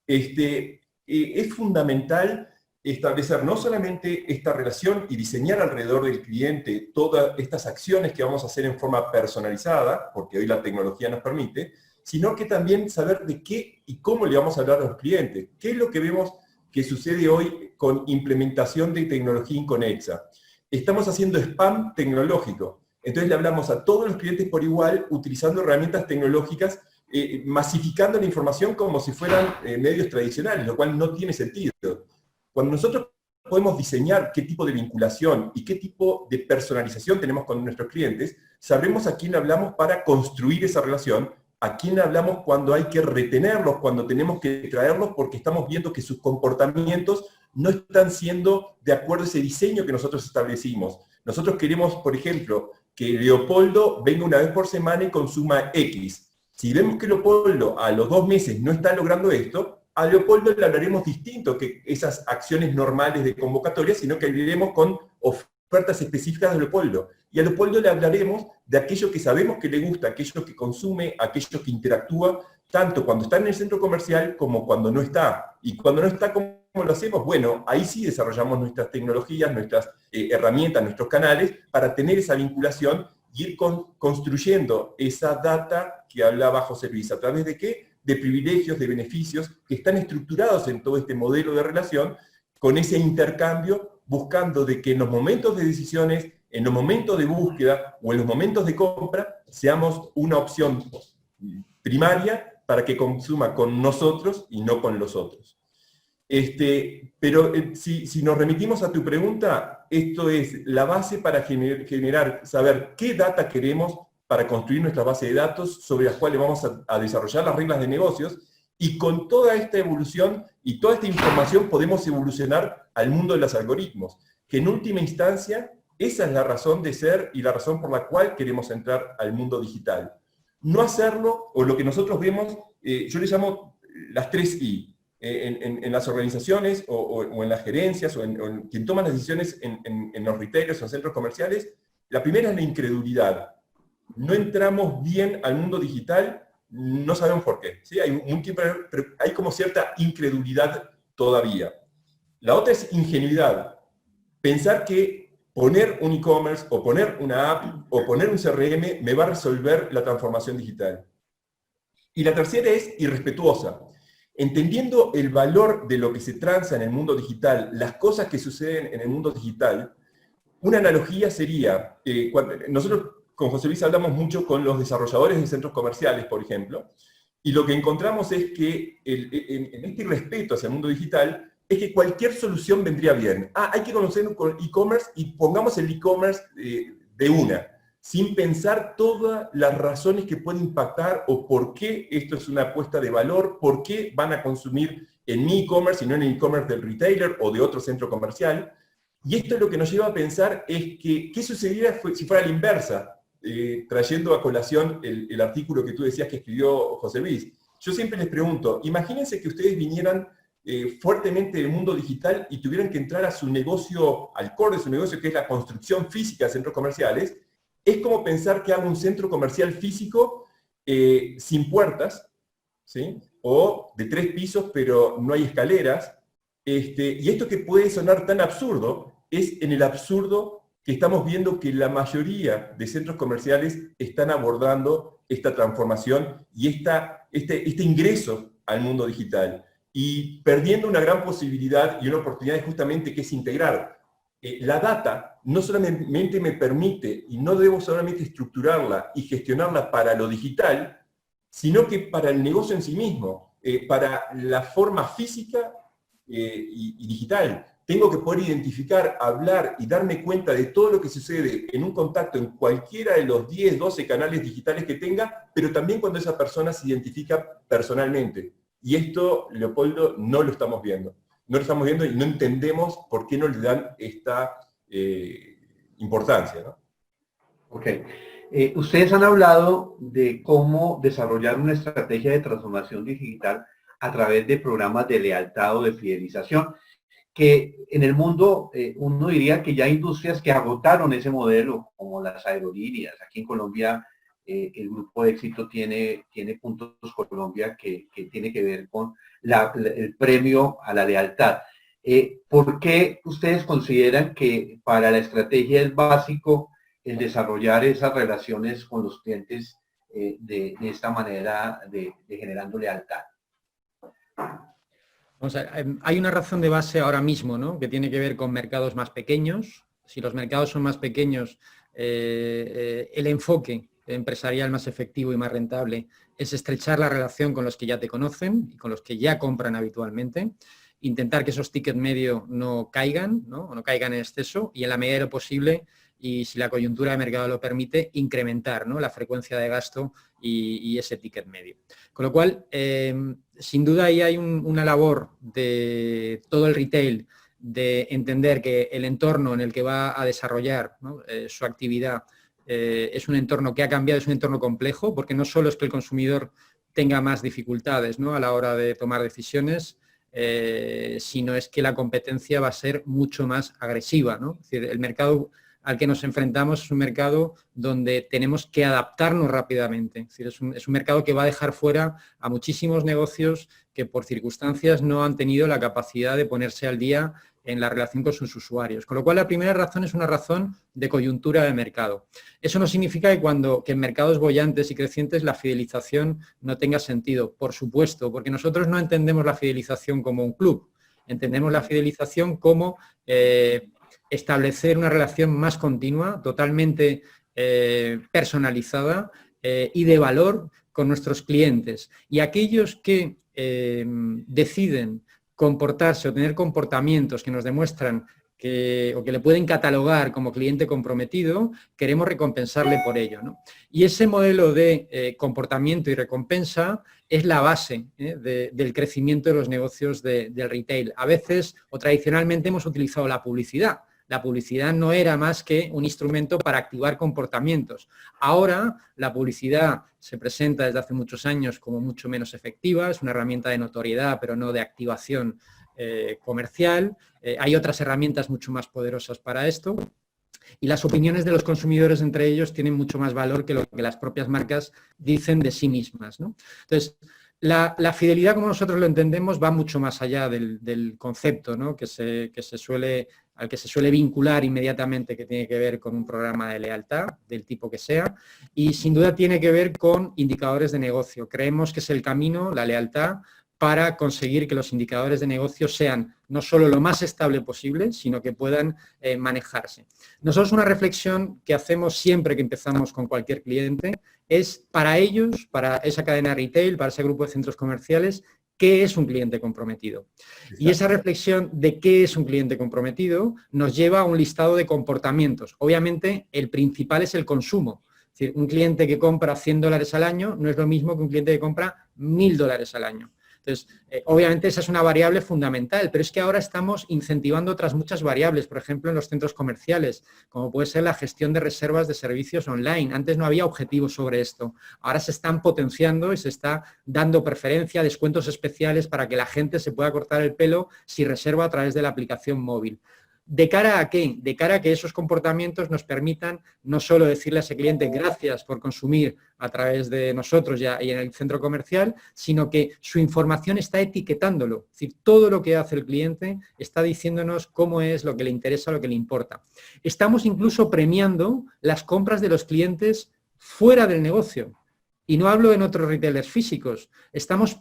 Es fundamental establecer no solamente esta relación y diseñar alrededor del cliente todas estas acciones que vamos a hacer en forma personalizada, porque hoy la tecnología nos permite, sino que también saber de qué y cómo le vamos a hablar a los clientes. ¿Qué es lo que vemos que sucede hoy con implementación de tecnología inconexa? Estamos haciendo spam tecnológico. Entonces le hablamos a todos los clientes por igual, utilizando herramientas tecnológicas, masificando la información como si fueran medios tradicionales, lo cual no tiene sentido. Cuando nosotros podemos diseñar qué tipo de vinculación y qué tipo de personalización tenemos con nuestros clientes, sabremos a quién hablamos para construir esa relación, a quién hablamos cuando hay que retenerlos, cuando tenemos que traerlos porque estamos viendo que sus comportamientos no están siendo de acuerdo a ese diseño que nosotros establecimos. Nosotros queremos, por ejemplo, que Leopoldo venga una vez por semana y consuma X. Si vemos que Leopoldo a los 2 meses no está logrando esto, a Leopoldo le hablaremos distinto que esas acciones normales de convocatoria, sino que hablaremos con ofertas específicas de Leopoldo. Y a Leopoldo le hablaremos de aquello que sabemos que le gusta, aquello que consume, aquello que interactúa, tanto cuando está en el centro comercial como cuando no está. Y cuando no está, ¿cómo lo hacemos? Bueno, ahí sí desarrollamos nuestras tecnologías, nuestras herramientas, nuestros canales, para tener esa vinculación y ir construyendo esa data que hablaba José Luis. ¿A través de qué? De privilegios, de beneficios, que están estructurados en todo este modelo de relación, con ese intercambio, buscando de que en los momentos de decisiones, en los momentos de búsqueda o en los momentos de compra, seamos una opción primaria para que consuma con nosotros y no con los otros. Pero si nos remitimos a tu pregunta, esto es la base para saber qué data queremos para construir nuestra base de datos sobre las cuales vamos a desarrollar las reglas de negocios, y con toda esta evolución y toda esta información podemos evolucionar al mundo de los algoritmos, que en última instancia esa es la razón de ser y la razón por la cual queremos entrar al mundo digital. No hacerlo, o lo que nosotros vemos, yo le llamo las 3I, en las organizaciones o en las gerencias o en quien toma las decisiones en los retailers o en centros comerciales. La primera es la incredulidad. No entramos bien al mundo digital, no sabemos por qué. ¿Sí? Hay como cierta incredulidad todavía. La otra es ingenuidad. Pensar que poner un e-commerce o poner una app o poner un CRM me va a resolver la transformación digital. Y la tercera es irrespetuosa. Entendiendo el valor de lo que se transa en el mundo digital, las cosas que suceden en el mundo digital, una analogía sería, nosotros con José Luis hablamos mucho con los desarrolladores de centros comerciales, por ejemplo, y lo que encontramos es que en este irrespeto hacia el mundo digital, es que cualquier solución vendría bien. Hay que conocer e-commerce y pongamos el e-commerce de una, sin pensar todas las razones que pueden impactar o por qué esto es una apuesta de valor, por qué van a consumir en mi e-commerce y no en el e-commerce del retailer o de otro centro comercial. Y esto es lo que nos lleva a pensar es que, ¿qué sucedería si fuera a la inversa? Trayendo a colación el artículo que tú decías que escribió José Luis. Yo siempre les pregunto, imagínense que ustedes vinieran fuertemente del mundo digital y tuvieran que entrar a su negocio, al core de su negocio, que es la construcción física de centros comerciales. Es como pensar que hago un centro comercial físico sin puertas, ¿sí? O de 3 pisos, pero no hay escaleras. Y esto que puede sonar tan absurdo, es en el absurdo que estamos viendo que la mayoría de centros comerciales están abordando esta transformación y este ingreso al mundo digital. Y perdiendo una gran posibilidad y una oportunidad justamente que es integrar. La data no solamente me permite, y no debo solamente estructurarla y gestionarla para lo digital, sino que para el negocio en sí mismo, para la forma física y digital. Tengo que poder identificar, hablar y darme cuenta de todo lo que sucede en un contacto en cualquiera de los 10, 12 canales digitales que tenga, pero también cuando esa persona se identifica personalmente. Y esto, Leopoldo, no lo estamos viendo. No lo estamos viendo y no entendemos por qué no le dan esta importancia, ¿no? Ok. Ustedes han hablado de cómo desarrollar una estrategia de transformación digital a través de programas de lealtad o de fidelización, que en el mundo uno diría que ya hay industrias que agotaron ese modelo, como las aerolíneas. Aquí en Colombia el Grupo de Éxito tiene Puntos Colombia que tiene que ver con el premio a la lealtad. ¿Por qué ustedes consideran que para la estrategia es básico el desarrollar esas relaciones con los clientes de esta manera de generando lealtad? Vamos a ver, hay una razón de base ahora mismo, ¿no?, que tiene que ver con mercados más pequeños. Si los mercados son más pequeños, el enfoque empresarial más efectivo y más rentable es estrechar la relación con los que ya te conocen y con los que ya compran habitualmente, intentar que esos tickets medio no caigan, ¿no?, o no caigan en exceso, y en la medida de lo posible, y si la coyuntura de mercado lo permite, incrementar, ¿no?, la frecuencia de gasto y ese ticket medio. Con lo cual, sin duda ahí hay una labor de todo el retail de entender que el entorno en el que va a desarrollar, ¿no?, su actividad es un entorno que ha cambiado, es un entorno complejo, porque no solo es que el consumidor tenga más dificultades, ¿no?, a la hora de tomar decisiones, sino es que la competencia va a ser mucho más agresiva, ¿no? Es decir, el mercado al que nos enfrentamos es un mercado donde tenemos que adaptarnos rápidamente. Es decir, es un mercado que va a dejar fuera a muchísimos negocios que por circunstancias no han tenido la capacidad de ponerse al día en la relación con sus usuarios. Con lo cual, la primera razón es una razón de coyuntura de mercado. Eso no significa que en mercados bollantes y crecientes la fidelización no tenga sentido, por supuesto, porque nosotros no entendemos la fidelización como un club. Entendemos la fidelización como establecer una relación más continua, totalmente personalizada y de valor con nuestros clientes. Y aquellos que deciden comportarse o tener comportamientos que nos demuestran o que le pueden catalogar como cliente comprometido, queremos recompensarle por ello, ¿no? Y ese modelo de comportamiento y recompensa es la base del crecimiento de los negocios del retail. A veces, o tradicionalmente, hemos utilizado la publicidad la publicidad no era más que un instrumento para activar comportamientos. Ahora la publicidad se presenta desde hace muchos años como mucho menos efectiva, es una herramienta de notoriedad, pero no de activación comercial. Hay otras herramientas mucho más poderosas para esto. Y las opiniones de los consumidores entre ellos tienen mucho más valor que lo que las propias marcas dicen de sí mismas, ¿no? Entonces, la fidelidad, como nosotros lo entendemos, va mucho más allá del concepto, ¿no? al que se suele vincular inmediatamente, que tiene que ver con un programa de lealtad, del tipo que sea, y sin duda tiene que ver con indicadores de negocio. Creemos que es el camino, la lealtad, para conseguir que los indicadores de negocio sean no solo lo más estable posible, sino que puedan manejarse. Nosotros una reflexión que hacemos siempre que empezamos con cualquier cliente es para ellos, para esa cadena retail, para ese grupo de centros comerciales, ¿qué es un cliente comprometido? Y esa reflexión de qué es un cliente comprometido nos lleva a un listado de comportamientos. Obviamente, el principal es el consumo. Es decir, un cliente que compra $100 al año no es lo mismo que un cliente que compra $1000 al año. Entonces, obviamente esa es una variable fundamental, pero es que ahora estamos incentivando otras muchas variables, por ejemplo, en los centros comerciales, como puede ser la gestión de reservas de servicios online. Antes no había objetivos sobre esto. Ahora se están potenciando y se está dando preferencia, descuentos especiales para que la gente se pueda cortar el pelo si reserva a través de la aplicación móvil. ¿De cara a qué? De cara a que esos comportamientos nos permitan no solo decirle a ese cliente gracias por consumir a través de nosotros y en el centro comercial, sino que su información está etiquetándolo. Es decir, todo lo que hace el cliente está diciéndonos cómo es, lo que le interesa, lo que le importa. Estamos incluso premiando las compras de los clientes fuera del negocio. Y no hablo en otros retailers físicos. Estamos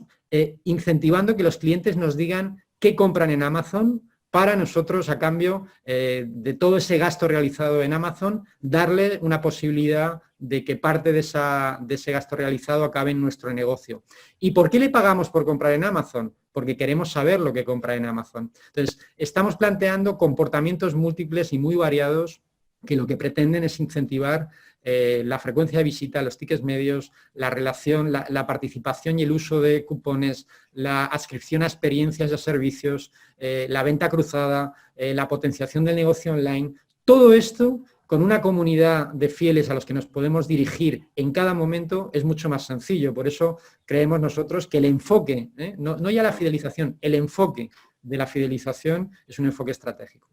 incentivando que los clientes nos digan qué compran en Amazon, para nosotros, a cambio de todo ese gasto realizado en Amazon, darle una posibilidad de que parte de ese gasto realizado acabe en nuestro negocio. ¿Y por qué le pagamos por comprar en Amazon? Porque queremos saber lo que compra en Amazon. Entonces, estamos planteando comportamientos múltiples y muy variados que lo que pretenden es incentivar la frecuencia de visita, los tickets medios, la relación, la participación y el uso de cupones, la adscripción a experiencias y a servicios, la venta cruzada, la potenciación del negocio online. Todo esto, con una comunidad de fieles a los que nos podemos dirigir en cada momento, es mucho más sencillo. Por eso creemos nosotros que el enfoque, no ya la fidelización, el enfoque de la fidelización es un enfoque estratégico.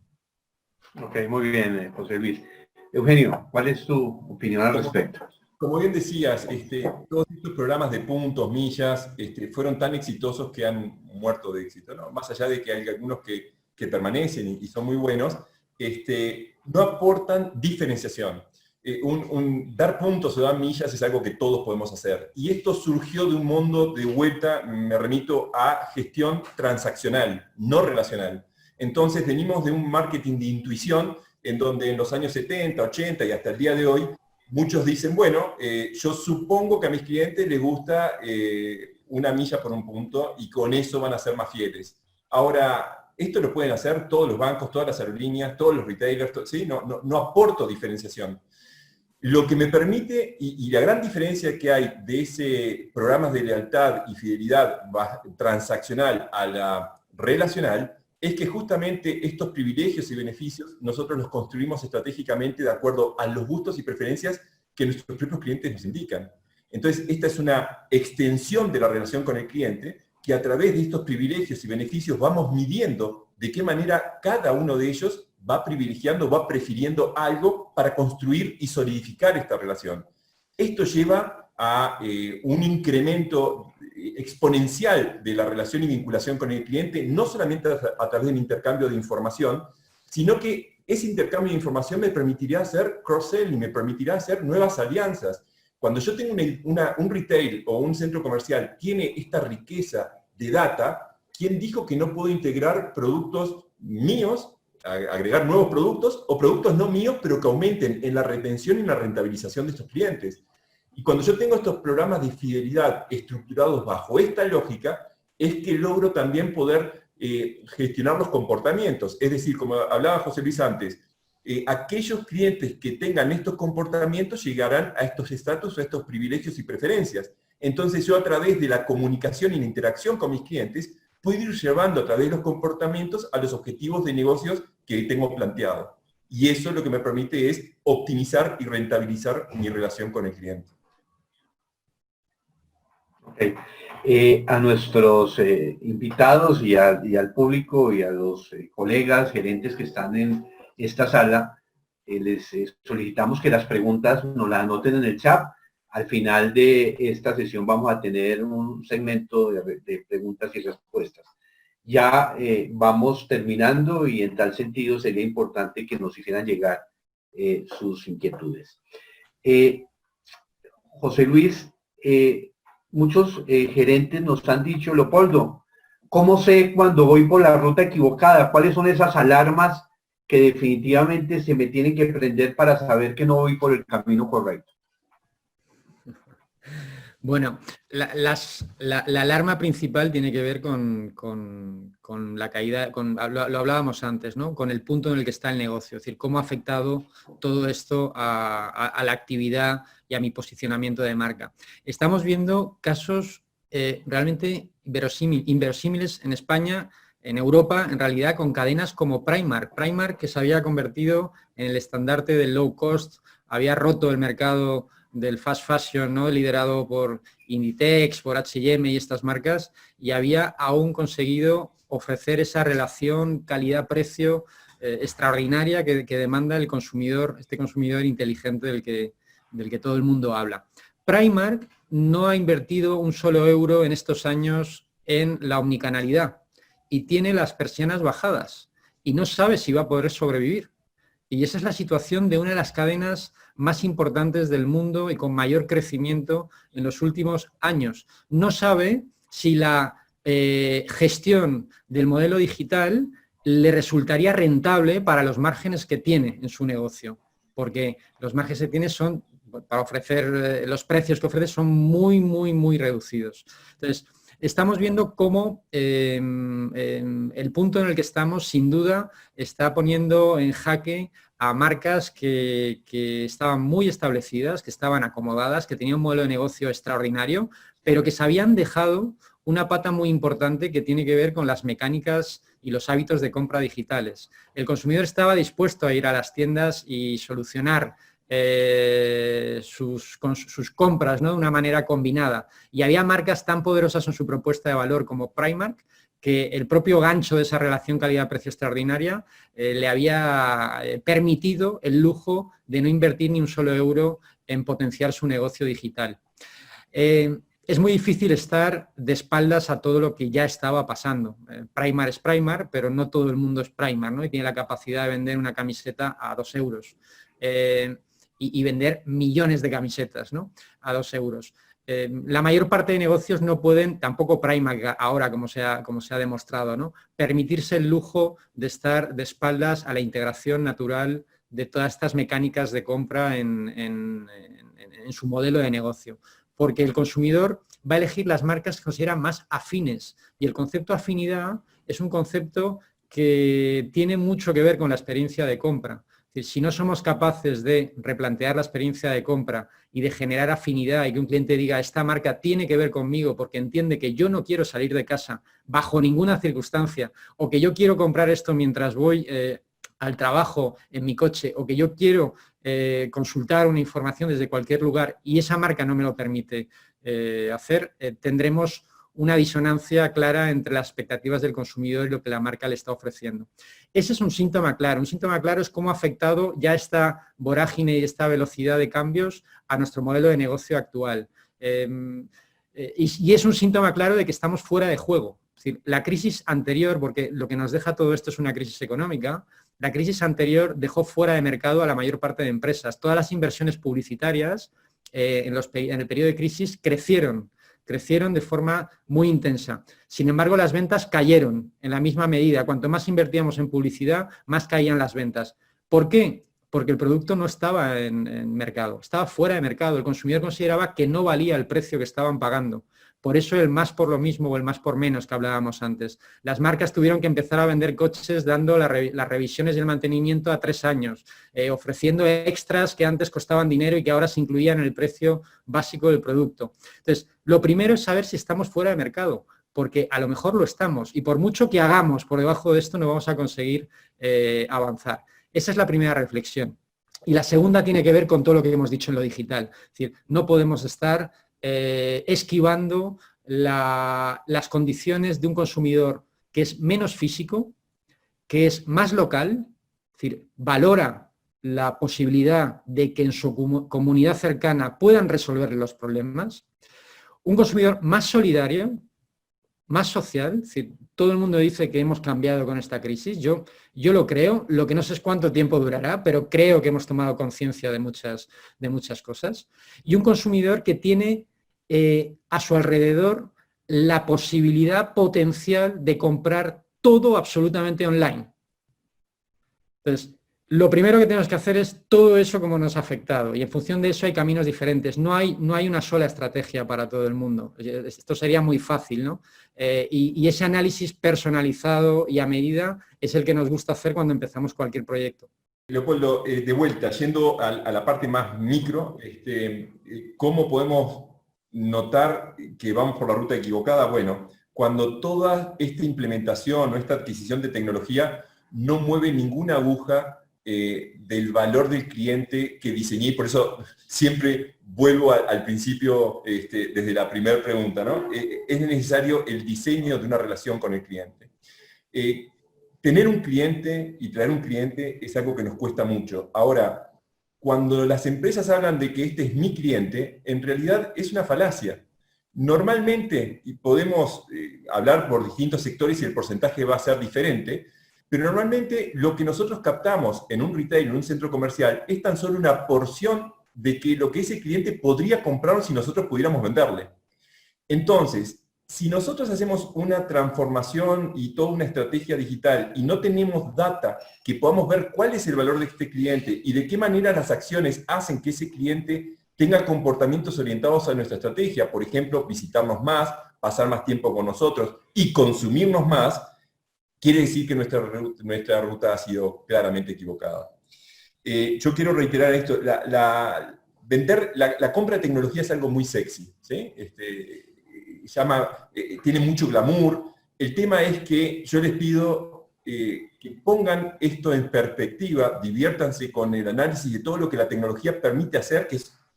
Ok, muy bien, José Luis. Eugenio, ¿cuál es tu opinión al respecto? Como bien decías, todos estos programas de puntos, millas, fueron tan exitosos que han muerto de éxito, ¿no? Más allá de que hay algunos que permanecen y son muy buenos, no aportan diferenciación. Dar puntos o dar millas es algo que todos podemos hacer. Y esto surgió de un mundo de vuelta, me remito a gestión transaccional, no relacional. Entonces venimos de un marketing de intuición en donde en los años 70, 80 y hasta el día de hoy, muchos dicen, bueno, yo supongo que a mis clientes les gusta una milla por un punto y con eso van a ser más fieles. Ahora, esto lo pueden hacer todos los bancos, todas las aerolíneas, todos los retailers, ¿sí? No aporto diferenciación. Lo que me permite, y la gran diferencia que hay de ese programas de lealtad y fidelidad transaccional a la relacional, es que justamente estos privilegios y beneficios nosotros los construimos estratégicamente de acuerdo a los gustos y preferencias que nuestros propios clientes nos indican. Entonces, esta es una extensión de la relación con el cliente que a través de estos privilegios y beneficios vamos midiendo de qué manera cada uno de ellos va privilegiando, va prefiriendo algo para construir y solidificar esta relación. Esto lleva a un incremento exponencial de la relación y vinculación con el cliente, no solamente a través del intercambio de información, sino que ese intercambio de información me permitirá hacer cross-selling, me permitirá hacer nuevas alianzas. Cuando yo tengo un retail o un centro comercial tiene esta riqueza de data, ¿quién dijo que no puedo integrar productos míos, agregar nuevos productos o productos no míos, pero que aumenten en la retención y en la rentabilización de estos clientes? Y cuando yo tengo estos programas de fidelidad estructurados bajo esta lógica, es que logro también poder gestionar los comportamientos. Es decir, como hablaba José Luis antes, aquellos clientes que tengan estos comportamientos llegarán a estos estatus, a estos privilegios y preferencias. Entonces yo a través de la comunicación y la interacción con mis clientes, puedo ir llevando a través de los comportamientos a los objetivos de negocios que tengo planteado. y eso lo que me permite es optimizar y rentabilizar mi relación con el cliente. Okay. A nuestros invitados y al público y a los colegas, gerentes que están en esta sala, les solicitamos que las preguntas nos las anoten en el chat. Al final de esta sesión vamos a tener un segmento de preguntas y respuestas. Ya vamos terminando y en tal sentido sería importante que nos hicieran llegar sus inquietudes. José Luis, muchos gerentes nos han dicho, Leopoldo, ¿cómo sé cuando voy por la ruta equivocada? ¿Cuáles son esas alarmas que definitivamente se me tienen que prender para saber que no voy por el camino correcto? Bueno, la alarma principal tiene que ver con la caída, lo hablábamos antes, ¿no? Con el punto en el que está el negocio, es decir, cómo ha afectado todo esto a la actividad y a mi posicionamiento de marca. Estamos viendo casos realmente inverosímiles en España, en Europa, en realidad, con cadenas como Primark. Primark, que se había convertido en el estandarte del low cost, había roto el mercado del fast fashion, ¿no? Liderado por Inditex, por H&M y estas marcas, y había aún conseguido ofrecer esa relación calidad-precio extraordinaria que demanda el consumidor, este consumidor inteligente del que todo el mundo habla. Primark no ha invertido un solo euro en estos años en la omnicanalidad y tiene las persianas bajadas y no sabe si va a poder sobrevivir. Y esa es la situación de una de las cadenas más importantes del mundo y con mayor crecimiento en los últimos años. No sabe si la gestión del modelo digital le resultaría rentable para los márgenes que tiene en su negocio, porque los márgenes que tiene son, para ofrecer, los precios que ofrece son muy, muy, muy reducidos. Entonces, estamos viendo cómo el punto en el que estamos, sin duda, está poniendo en jaque a marcas que estaban muy establecidas, que estaban acomodadas, que tenían un modelo de negocio extraordinario, pero que se habían dejado una pata muy importante que tiene que ver con las mecánicas y los hábitos de compra digitales. El consumidor estaba dispuesto a ir a las tiendas y solucionar sus compras, ¿no? De una manera combinada. Y había marcas tan poderosas en su propuesta de valor como Primark, que el propio gancho de esa relación calidad-precio extraordinaria le había permitido el lujo de no invertir ni un solo euro en potenciar su negocio digital. Es muy difícil estar de espaldas a todo lo que ya estaba pasando. Primark es Primark, pero no todo el mundo es Primark, ¿no? Y tiene la capacidad de vender una camiseta a 2 euros. Y vender millones de camisetas, ¿no? A 2 euros. La mayor parte de negocios no pueden, tampoco Primark ahora, como se ha demostrado, ¿no? Permitirse el lujo de estar de espaldas a la integración natural de todas estas mecánicas de compra en su modelo de negocio. Porque el consumidor va a elegir las marcas que considera más afines. Y el concepto afinidad es un concepto que tiene mucho que ver con la experiencia de compra. Si no somos capaces de replantear la experiencia de compra y de generar afinidad y que un cliente diga esta marca tiene que ver conmigo porque entiende que yo no quiero salir de casa bajo ninguna circunstancia o que yo quiero comprar esto mientras voy al trabajo en mi coche o que yo quiero consultar una información desde cualquier lugar y esa marca no me lo permite hacer, tendremos una disonancia clara entre las expectativas del consumidor y lo que la marca le está ofreciendo. Ese es un síntoma claro. Un síntoma claro es cómo ha afectado ya esta vorágine y esta velocidad de cambios a nuestro modelo de negocio actual. Y es un síntoma claro de que estamos fuera de juego. Es decir, la crisis anterior, porque lo que nos deja todo esto es una crisis económica, la crisis anterior dejó fuera de mercado a la mayor parte de empresas. Todas las inversiones publicitarias en el periodo de crisis crecieron de forma muy intensa. Sin embargo, las ventas cayeron en la misma medida. Cuanto más invertíamos en publicidad, más caían las ventas. ¿Por qué? Porque el producto no estaba en mercado, estaba fuera de mercado. El consumidor consideraba que no valía el precio que estaban pagando. Por eso el más por lo mismo o el más por menos que hablábamos antes. Las marcas tuvieron que empezar a vender coches dando las revisiones y el mantenimiento a 3 años, ofreciendo extras que antes costaban dinero y que ahora se incluían en el precio básico del producto. Entonces, lo primero es saber si estamos fuera de mercado, porque a lo mejor lo estamos y por mucho que hagamos por debajo de esto no vamos a conseguir avanzar. Esa es la primera reflexión. Y la segunda tiene que ver con todo lo que hemos dicho en lo digital. Es decir, no podemos estar esquivando las condiciones de un consumidor que es menos físico, que es más local, es decir, valora la posibilidad de que en su comunidad cercana puedan resolver los problemas, un consumidor más solidario, más social, es decir, todo el mundo dice que hemos cambiado con esta crisis, yo lo creo, lo que no sé es cuánto tiempo durará, pero creo que hemos tomado conciencia de muchas cosas, y un consumidor que tiene a su alrededor la posibilidad potencial de comprar todo absolutamente online. Entonces, lo primero que tenemos que hacer es todo eso como nos ha afectado y en función de eso hay caminos diferentes. No hay una sola estrategia para todo el mundo. Esto sería muy fácil, ¿no? Y ese análisis personalizado y a medida es el que nos gusta hacer cuando empezamos cualquier proyecto. Leopoldo, de vuelta, yendo a la parte más micro, ¿cómo podemos notar que vamos por la ruta equivocada? Bueno, cuando toda esta implementación o esta adquisición de tecnología no mueve ninguna aguja del valor del cliente que diseñé, y por eso siempre vuelvo al principio, desde la primera pregunta, ¿no? Es necesario el diseño de una relación con el cliente. Tener un cliente y traer un cliente es algo que nos cuesta mucho. Ahora, cuando las empresas hablan de que este es mi cliente, en realidad es una falacia. Normalmente, y podemos hablar por distintos sectores y el porcentaje va a ser diferente, pero normalmente lo que nosotros captamos en un retail, en un centro comercial, es tan solo una porción de lo que ese cliente podría comprar si nosotros pudiéramos venderle. Entonces, si nosotros hacemos una transformación y toda una estrategia digital y no tenemos data que podamos ver cuál es el valor de este cliente y de qué manera las acciones hacen que ese cliente tenga comportamientos orientados a nuestra estrategia, por ejemplo, visitarnos más, pasar más tiempo con nosotros y consumirnos más, quiere decir que nuestra ruta ha sido claramente equivocada. Yo quiero reiterar esto, la compra de tecnología es algo muy sexy, ¿sí? Tiene mucho glamour. El tema es que yo les pido que pongan esto en perspectiva, diviértanse con el análisis de todo lo que la tecnología permite hacer,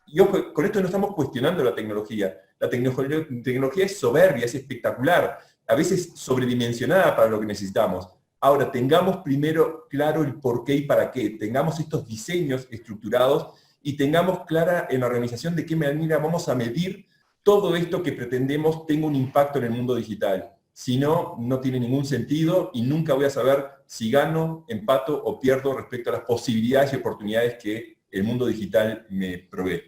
y ojo, con esto no estamos cuestionando la tecnología. La tecnología es soberbia, es espectacular, a veces sobredimensionada para lo que necesitamos. Ahora, tengamos primero claro el por qué y para qué, tengamos estos diseños estructurados y tengamos clara en la organización de qué manera vamos a medir todo esto que pretendemos tenga un impacto en el mundo digital. Si no, no tiene ningún sentido y nunca voy a saber si gano, empato o pierdo respecto a las posibilidades y oportunidades que el mundo digital me provee.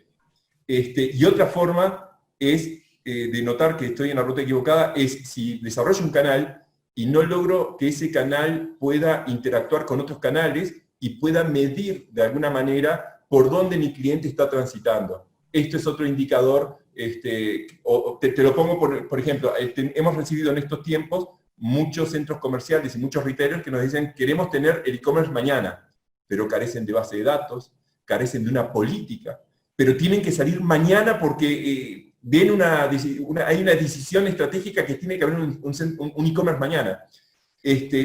Y otra forma es de notar que estoy en la ruta equivocada, es si desarrollo un canal y no logro que ese canal pueda interactuar con otros canales y pueda medir de alguna manera por dónde mi cliente está transitando. Esto es otro indicador, te lo pongo por ejemplo, hemos recibido en estos tiempos muchos centros comerciales y muchos retailers que nos dicen queremos tener el e-commerce mañana, pero carecen de base de datos, carecen de una política, pero tienen que salir mañana porque hay una decisión estratégica que tiene que haber un e-commerce mañana.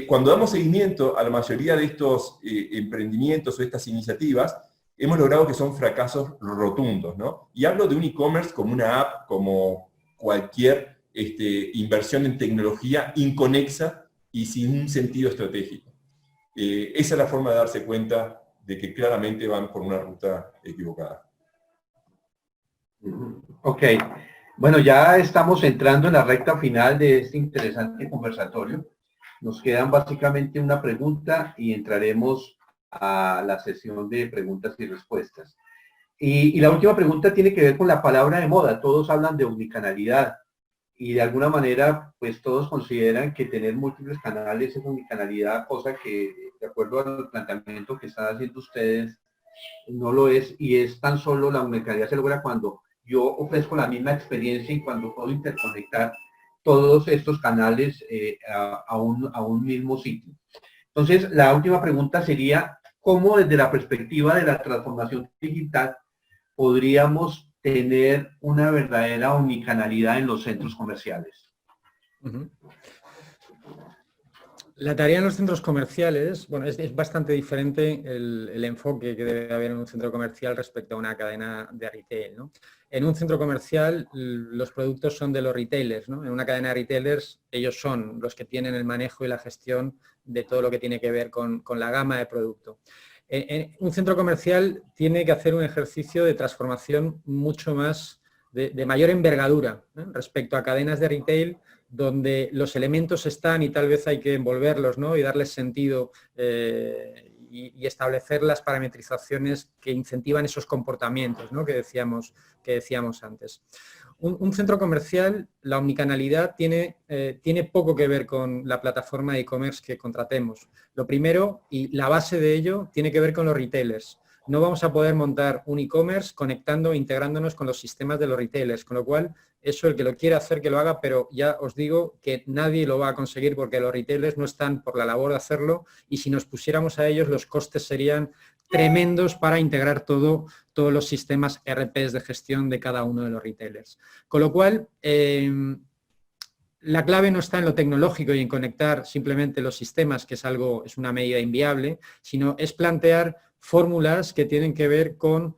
Cuando damos seguimiento a la mayoría de estos emprendimientos o estas iniciativas, hemos logrado que son fracasos rotundos, ¿no? Y hablo de un e-commerce como una app, como cualquier inversión en tecnología inconexa y sin un sentido estratégico. Esa es la forma de darse cuenta de que claramente van por una ruta equivocada. Ok, bueno, ya estamos entrando en la recta final de este interesante conversatorio. Nos quedan básicamente una pregunta y entraremos a la sesión de preguntas y respuestas. Y la última pregunta tiene que ver con la palabra de moda. Todos hablan de omnicanalidad y de alguna manera, pues todos consideran que tener múltiples canales es omnicanalidad, cosa que, de acuerdo al planteamiento que están haciendo ustedes, no lo es, y es tan solo la omnicanalidad se logra cuando yo ofrezco la misma experiencia y cuando puedo interconectar todos estos canales a un mismo sitio. Entonces, la última pregunta sería, ¿cómo desde la perspectiva de la transformación digital podríamos tener una verdadera omnicanalidad en los centros comerciales? La tarea en los centros comerciales, bueno, es bastante diferente el enfoque que debe haber en un centro comercial respecto a una cadena de retail, ¿no? En un centro comercial los productos son de los retailers, ¿no? En una cadena de retailers ellos son los que tienen el manejo y la gestión de todo lo que tiene que ver con la gama de producto. Un centro comercial tiene que hacer un ejercicio de transformación mucho más de mayor envergadura, ¿no? Respecto a cadenas de retail donde los elementos están y tal vez hay que envolverlos, ¿no? Y darles sentido y establecer las parametrizaciones que incentivan esos comportamientos, ¿no? que decíamos antes. Un centro comercial, la omnicanalidad tiene poco que ver con la plataforma de e-commerce que contratemos. Lo primero, y la base de ello, tiene que ver con los retailers. No vamos a poder montar un e-commerce conectando, integrándonos con los sistemas de los retailers, con lo cual eso el que lo quiera hacer que lo haga, pero ya os digo que nadie lo va a conseguir porque los retailers no están por la labor de hacerlo y si nos pusiéramos a ellos los costes serían tremendos para integrar todos los sistemas ERPs de gestión de cada uno de los retailers. Con lo cual, la clave no está en lo tecnológico y en conectar simplemente los sistemas, que es una medida inviable, sino es plantear fórmulas que tienen que ver con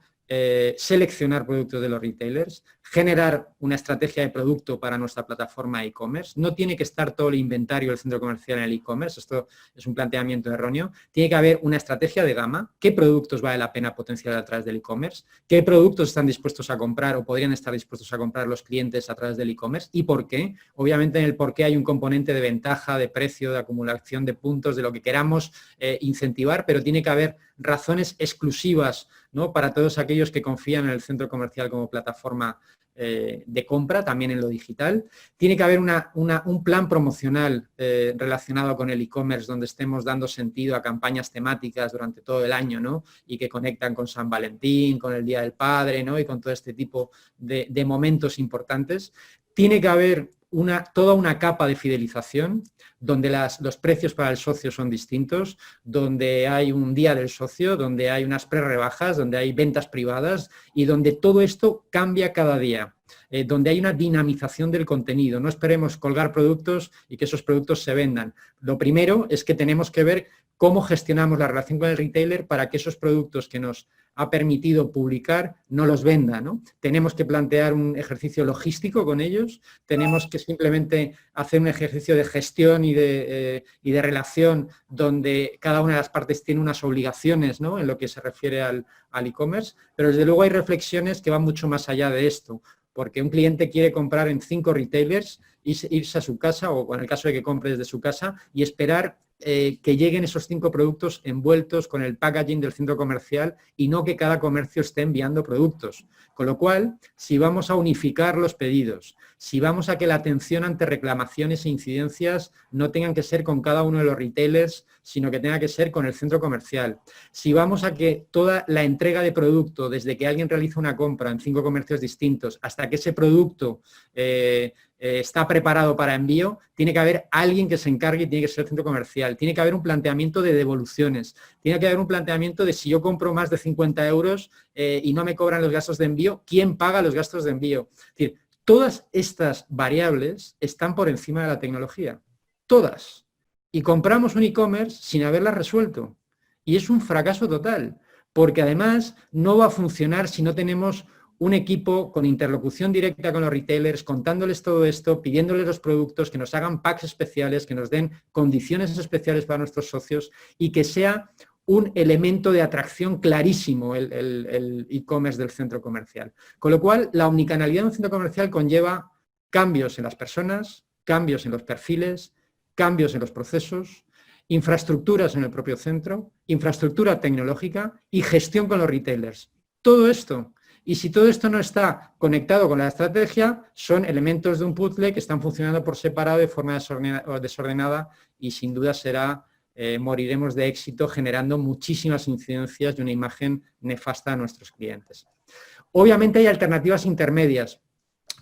seleccionar productos de los retailers, generar una estrategia de producto para nuestra plataforma e-commerce. No tiene que estar todo el inventario del centro comercial en el e-commerce, esto es un planteamiento erróneo. Tiene que haber una estrategia de gama, qué productos vale la pena potenciar a través del e-commerce, qué productos están dispuestos a comprar o podrían estar dispuestos a comprar los clientes a través del e-commerce y por qué. Obviamente en el por qué hay un componente de ventaja, de precio, de acumulación de puntos, de lo que queramos incentivar, pero tiene que haber razones exclusivas, ¿no? Para todos aquellos que confían en el centro comercial como plataforma de compra, también en lo digital. Tiene que haber un plan promocional relacionado con el e-commerce donde estemos dando sentido a campañas temáticas durante todo el año, ¿no? Y que conectan con San Valentín, con el Día del Padre, ¿no? Y con todo este tipo de momentos importantes. Tiene que haber toda una capa de fidelización donde los precios para el socio son distintos, donde hay un día del socio, donde hay unas pre-rebajas, donde hay ventas privadas y donde todo esto cambia cada día, donde hay una dinamización del contenido. No esperemos colgar productos y que esos productos se vendan. Lo primero es que tenemos que ver cómo gestionamos la relación con el retailer para que esos productos que nos ha permitido publicar no los venda, ¿no? Tenemos que plantear un ejercicio logístico con ellos, tenemos que simplemente hacer un ejercicio de gestión y de relación donde cada una de las partes tiene unas obligaciones, ¿no? En lo que se refiere al e-commerce, pero desde luego hay reflexiones que van mucho más allá de esto, porque un cliente quiere comprar en 5 retailers, irse a su casa o en el caso de que compre desde su casa y esperar que lleguen esos 5 productos envueltos con el packaging del centro comercial y no que cada comercio esté enviando productos. Con lo cual, si vamos a unificar los pedidos, si vamos a que la atención ante reclamaciones e incidencias no tengan que ser con cada uno de los retailers, sino que tenga que ser con el centro comercial, si vamos a que toda la entrega de producto, desde que alguien realiza una compra en 5 comercios distintos hasta que ese producto está preparado para envío, tiene que haber alguien que se encargue y tiene que ser el centro comercial. Tiene que haber un planteamiento de devoluciones. Tiene que haber un planteamiento de si yo compro más de 50 euros y no me cobran los gastos de envío, ¿quién paga los gastos de envío? Es decir, todas estas variables están por encima de la tecnología. Todas. Y compramos un e-commerce sin haberlas resuelto. Y es un fracaso total, porque además no va a funcionar si no tenemos un equipo con interlocución directa con los retailers, contándoles todo esto, pidiéndoles los productos, que nos hagan packs especiales, que nos den condiciones especiales para nuestros socios y que sea un elemento de atracción clarísimo el e-commerce del centro comercial. Con lo cual, la omnicanalidad de un centro comercial conlleva cambios en las personas, cambios en los perfiles, cambios en los procesos, infraestructuras en el propio centro, infraestructura tecnológica y gestión con los retailers. Todo esto. Y si todo esto no está conectado con la estrategia, son elementos de un puzzle que están funcionando por separado de forma desordenada y sin duda moriremos de éxito generando muchísimas incidencias y una imagen nefasta a nuestros clientes. Obviamente hay alternativas intermedias,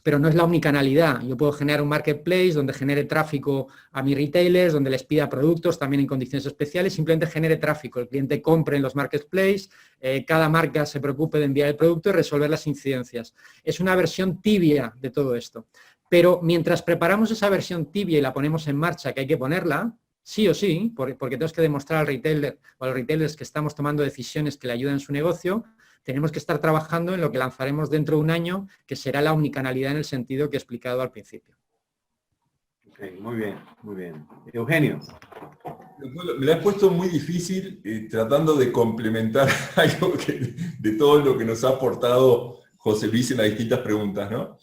pero no es la omnicanalidad. Yo puedo generar un marketplace donde genere tráfico a mis retailers, donde les pida productos también en condiciones especiales, simplemente genere tráfico. El cliente compre en los marketplaces, cada marca se preocupe de enviar el producto y resolver las incidencias. Es una versión tibia de todo esto. Pero mientras preparamos esa versión tibia y la ponemos en marcha, que hay que ponerla, sí o sí, porque tenemos que demostrar al retailer o a los retailers que estamos tomando decisiones que le ayudan en su negocio, tenemos que estar trabajando en lo que lanzaremos dentro de un año, que será la omnicanalidad en el sentido que he explicado al principio. Okay, muy bien, muy bien. Eugenio. Me la he puesto muy difícil tratando de complementar algo de todo lo que nos ha aportado José Luis en las distintas preguntas, ¿no?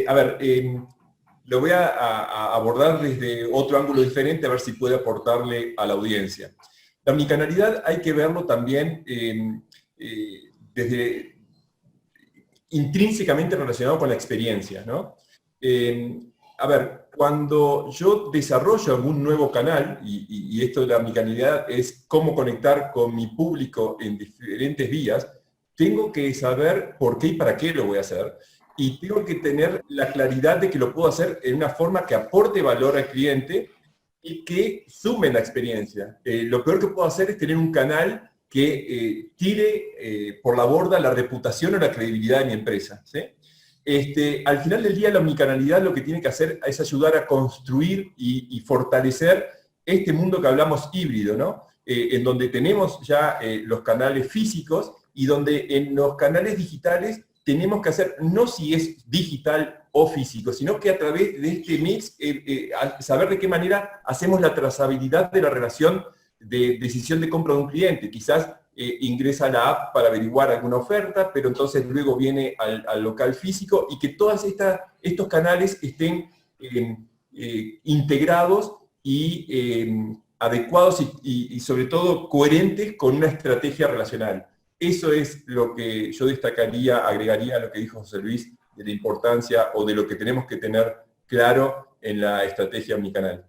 A ver, lo voy a abordar desde otro ángulo diferente, a ver si puede aportarle a la audiencia. La omnicanalidad hay que verlo también desde intrínsecamente relacionado con la experiencia, ¿no? A ver, cuando yo desarrollo algún nuevo canal, y esto de la omnicanalidad es cómo conectar con mi público en diferentes vías, tengo que saber por qué y para qué lo voy a hacer, y tengo que tener la claridad de que lo puedo hacer en una forma que aporte valor al cliente y que sume la experiencia. Lo peor que puedo hacer es tener un canal que tire por la borda la reputación o la credibilidad de mi empresa, ¿sí? Al final del día, la omnicanalidad lo que tiene que hacer es ayudar a construir y fortalecer este mundo que hablamos híbrido, ¿no? En donde tenemos ya los canales físicos y donde en los canales digitales tenemos que hacer, no si es digital o físico, sino que a través de este mix, saber de qué manera hacemos la trazabilidad de la relación de decisión de compra de un cliente. Quizás ingresa a la app para averiguar alguna oferta, pero entonces luego viene al local físico, y que todos estos canales estén integrados y adecuados y sobre todo coherentes con una estrategia relacional. Eso es lo que yo destacaría, agregaría a lo que dijo José Luis, de la importancia o de lo que tenemos que tener claro en la estrategia omnicanal.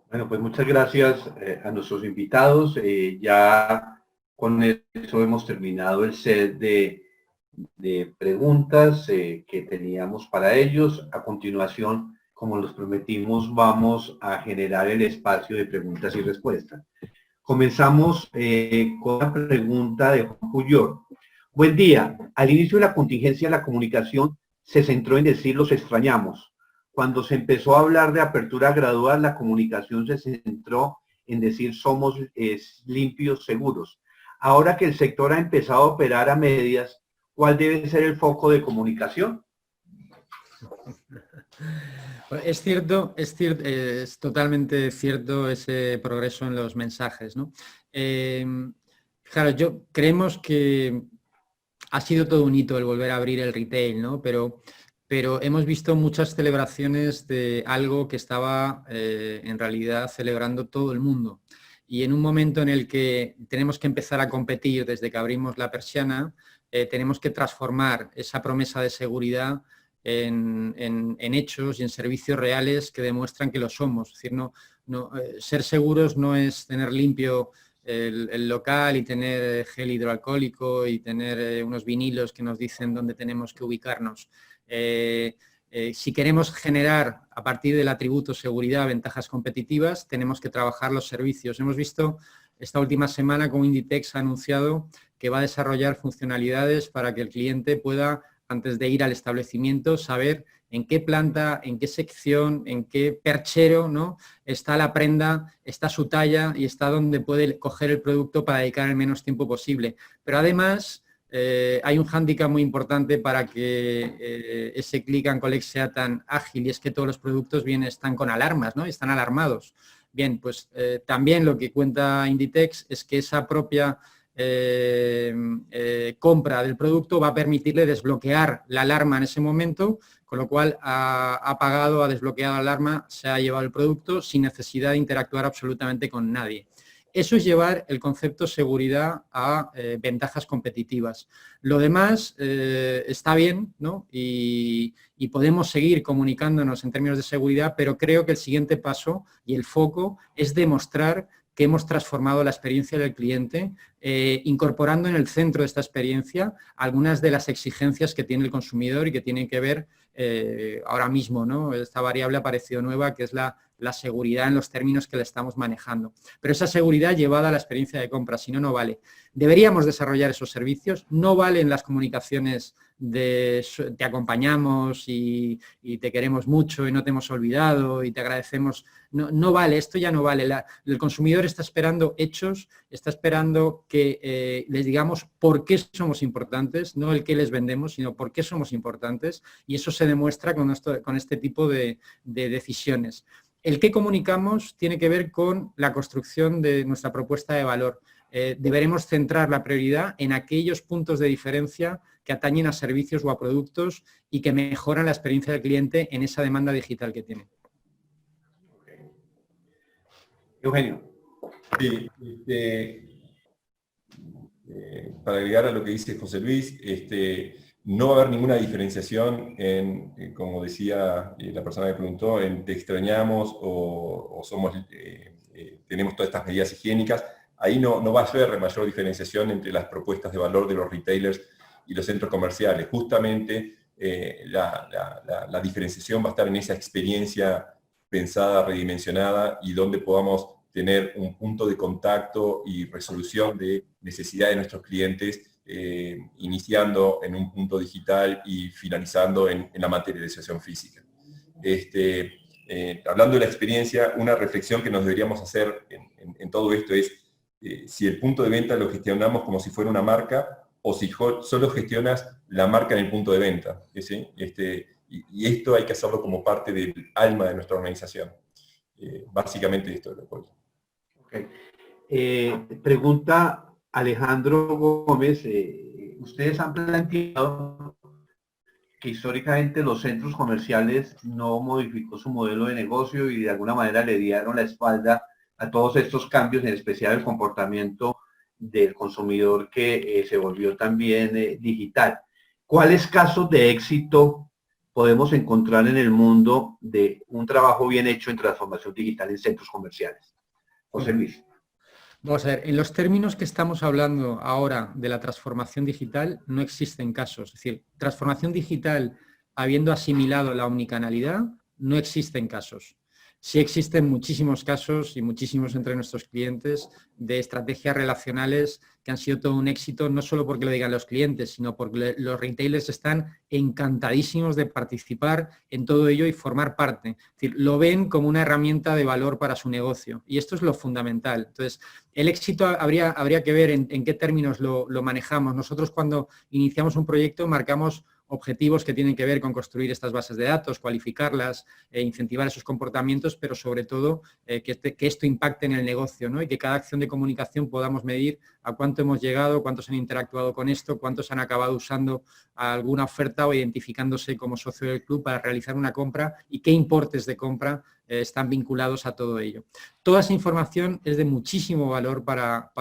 Bueno, pues muchas gracias a nuestros invitados. Ya con eso hemos terminado el set de preguntas que teníamos para ellos. A continuación, como los prometimos, vamos a generar el espacio de preguntas y respuestas. Comenzamos con la pregunta de Juan Puyol. Buen día. Al inicio de la contingencia, la comunicación se centró en decir los extrañamos. Cuando se empezó a hablar de apertura gradual, la comunicación se centró en decir somos limpios, seguros. Ahora que el sector ha empezado a operar a medias, ¿cuál debe ser el foco de comunicación? Es cierto, es totalmente cierto ese progreso en los mensajes, ¿no? Claro, creemos que ha sido todo un hito el volver a abrir el retail, ¿no? Pero hemos visto muchas celebraciones de algo que estaba en realidad celebrando todo el mundo. Y en un momento en el que tenemos que empezar a competir desde que abrimos la persiana, tenemos que transformar esa promesa de seguridad en hechos y en servicios reales que demuestran que lo somos. Es decir, ser seguros no es tener limpio el local y tener gel hidroalcohólico y tener unos vinilos que nos dicen dónde tenemos que ubicarnos. Si queremos generar a partir del atributo seguridad ventajas competitivas, tenemos que trabajar los servicios. Hemos visto esta última semana cómo Inditex ha anunciado que va a desarrollar funcionalidades para que el cliente pueda, antes de ir al establecimiento, saber en qué planta, en qué sección, en qué perchero, ¿no?, está la prenda, está su talla y está donde puede coger el producto para dedicar el menos tiempo posible. Pero además hay un hándicap muy importante para que ese click and collect sea tan ágil, y es que todos los productos están con alarmas, ¿no?, están alarmados. Bien, pues también lo que cuenta Inditex es que esa propia compra del producto va a permitirle desbloquear la alarma en ese momento, con lo cual ha desbloqueado la alarma, se ha llevado el producto sin necesidad de interactuar absolutamente con nadie. Eso es llevar el concepto seguridad a ventajas competitivas. Lo demás está bien, ¿no?, y podemos seguir comunicándonos en términos de seguridad, pero creo que el siguiente paso y el foco es demostrar que hemos transformado la experiencia del cliente, incorporando en el centro de esta experiencia algunas de las exigencias que tiene el consumidor y que tienen que ver ahora mismo, ¿no? Esta variable ha aparecido nueva, que es la seguridad en los términos que le estamos manejando. Pero esa seguridad llevada a la experiencia de compra, si no, no vale. Deberíamos desarrollar esos servicios, no valen las comunicaciones de te acompañamos y te queremos mucho y no te hemos olvidado y te agradecemos. No, no vale, esto ya no vale. El consumidor está esperando hechos, está esperando que les digamos por qué somos importantes, no el qué les vendemos, sino por qué somos importantes, y eso se demuestra con este tipo de decisiones. El qué comunicamos tiene que ver con la construcción de nuestra propuesta de valor. Deberemos centrar la prioridad en aquellos puntos de diferencia que atañen a servicios o a productos y que mejoran la experiencia del cliente en esa demanda digital que tiene. Eugenio. Sí, para agregar a lo que dice José Luis, no va a haber ninguna diferenciación en, como decía la persona que preguntó, en te extrañamos o somos, tenemos todas estas medidas higiénicas. Ahí no va a haber mayor diferenciación entre las propuestas de valor de los retailers y los centros comerciales. Justamente la diferenciación va a estar en esa experiencia pensada, redimensionada, y donde podamos tener un punto de contacto y resolución de necesidades de nuestros clientes, iniciando en un punto digital y finalizando en la materialización física. Hablando de la experiencia, una reflexión que nos deberíamos hacer en todo esto es si el punto de venta lo gestionamos como si fuera una marca o si solo gestionas la marca en el punto de venta. ¿Sí? Y esto hay que hacerlo como parte del alma de nuestra organización. Básicamente esto es lo que... Okay. Pregunta Alejandro Gómez, ustedes han planteado que históricamente los centros comerciales no modificó su modelo de negocio y de alguna manera le dieron la espalda a todos estos cambios, en especial el comportamiento del consumidor que se volvió también digital. ¿Cuáles casos de éxito podemos encontrar en el mundo de un trabajo bien hecho en transformación digital en centros comerciales? José Luis. Vamos a ver, en los términos que estamos hablando ahora de la transformación digital no existen casos. Es decir, transformación digital habiendo asimilado la omnicanalidad, no existen casos. Sí existen muchísimos casos y muchísimos entre nuestros clientes de estrategias relacionales que han sido todo un éxito, no solo porque lo digan los clientes, sino porque los retailers están encantadísimos de participar en todo ello y formar parte. Es decir, lo ven como una herramienta de valor para su negocio y esto es lo fundamental. Entonces, el éxito habría que ver en qué términos lo manejamos. Nosotros cuando iniciamos un proyecto marcamos objetivos que tienen que ver con construir estas bases de datos, cualificarlas, incentivar esos comportamientos, pero sobre todo que esto impacte en el negocio, ¿no? Y que cada acción de comunicación podamos medir a cuánto hemos llegado, cuántos han interactuado con esto, cuántos han acabado usando alguna oferta o identificándose como socio del club para realizar una compra y qué importes de compra están vinculados a todo ello. Toda esa información es de muchísimo valor para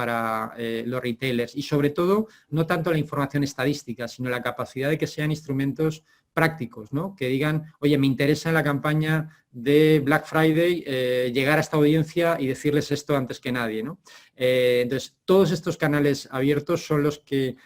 los retailers y sobre todo no tanto la información estadística, sino la capacidad de que sean instrumentos prácticos, ¿no? Que digan, oye, me interesa en la campaña de Black Friday llegar a esta audiencia y decirles esto antes que nadie, ¿no? Entonces, todos estos canales abiertos son los que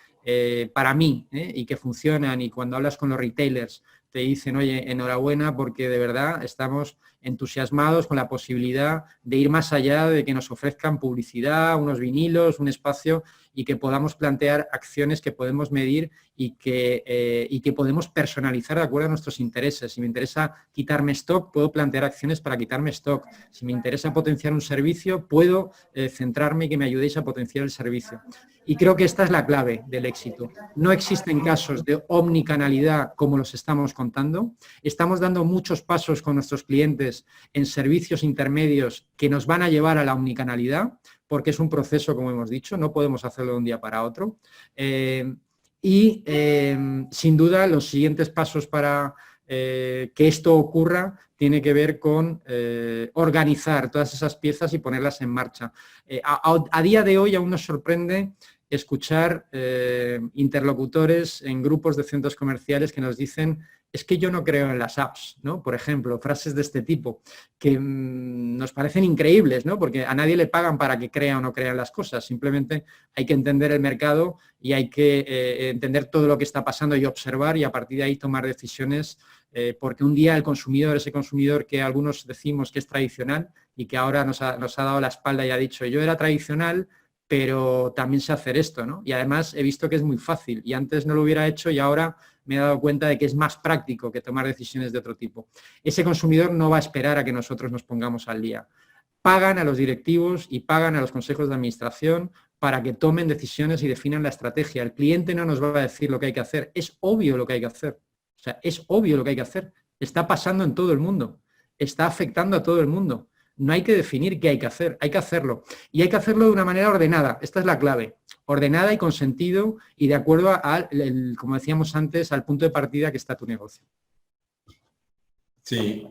para mí y que funcionan, y cuando hablas con los retailers te dicen, oye, enhorabuena porque de verdad estamos entusiasmados con la posibilidad de ir más allá de que nos ofrezcan publicidad, unos vinilos, un espacio y que podamos plantear acciones que podemos medir y que podemos personalizar de acuerdo a nuestros intereses. Si me interesa quitarme stock, puedo plantear acciones para quitarme stock. Si me interesa potenciar un servicio, puedo centrarme y que me ayudéis a potenciar el servicio. Y creo que esta es la clave del éxito. No existen casos de omnicanalidad como los estamos contando. Estamos dando muchos pasos con nuestros clientes en servicios intermedios que nos van a llevar a la omnicanalidad, porque es un proceso, como hemos dicho, no podemos hacerlo de un día para otro. Sin duda, los siguientes pasos para que esto ocurra tiene que ver con organizar todas esas piezas y ponerlas en marcha. A día de hoy aún nos sorprende escuchar interlocutores en grupos de centros comerciales que nos dicen: es que yo no creo en las apps, ¿no? Por ejemplo, frases de este tipo, que nos parecen increíbles, ¿no? Porque a nadie le pagan para que crea o no crea en las cosas, simplemente hay que entender el mercado y hay que entender todo lo que está pasando y observar, y a partir de ahí tomar decisiones, porque un día el consumidor, ese consumidor que algunos decimos que es tradicional y que ahora nos ha dado la espalda y ha dicho: yo era tradicional, pero también sé hacer esto, ¿no? Y además he visto que es muy fácil y antes no lo hubiera hecho y ahora me he dado cuenta de que es más práctico que tomar decisiones de otro tipo. Ese consumidor no va a esperar a que nosotros nos pongamos al día. Pagan a los directivos y pagan a los consejos de administración para que tomen decisiones y definan la estrategia. El cliente no nos va a decir lo que hay que hacer, es obvio lo que hay que hacer. O sea, es obvio lo que hay que hacer. Está pasando en todo el mundo, está afectando a todo el mundo. No hay que definir qué hay que hacer, hay que hacerlo. Y hay que hacerlo de una manera ordenada, esta es la clave. Ordenada y con sentido y de acuerdo a, como decíamos antes, al punto de partida que está tu negocio. Sí,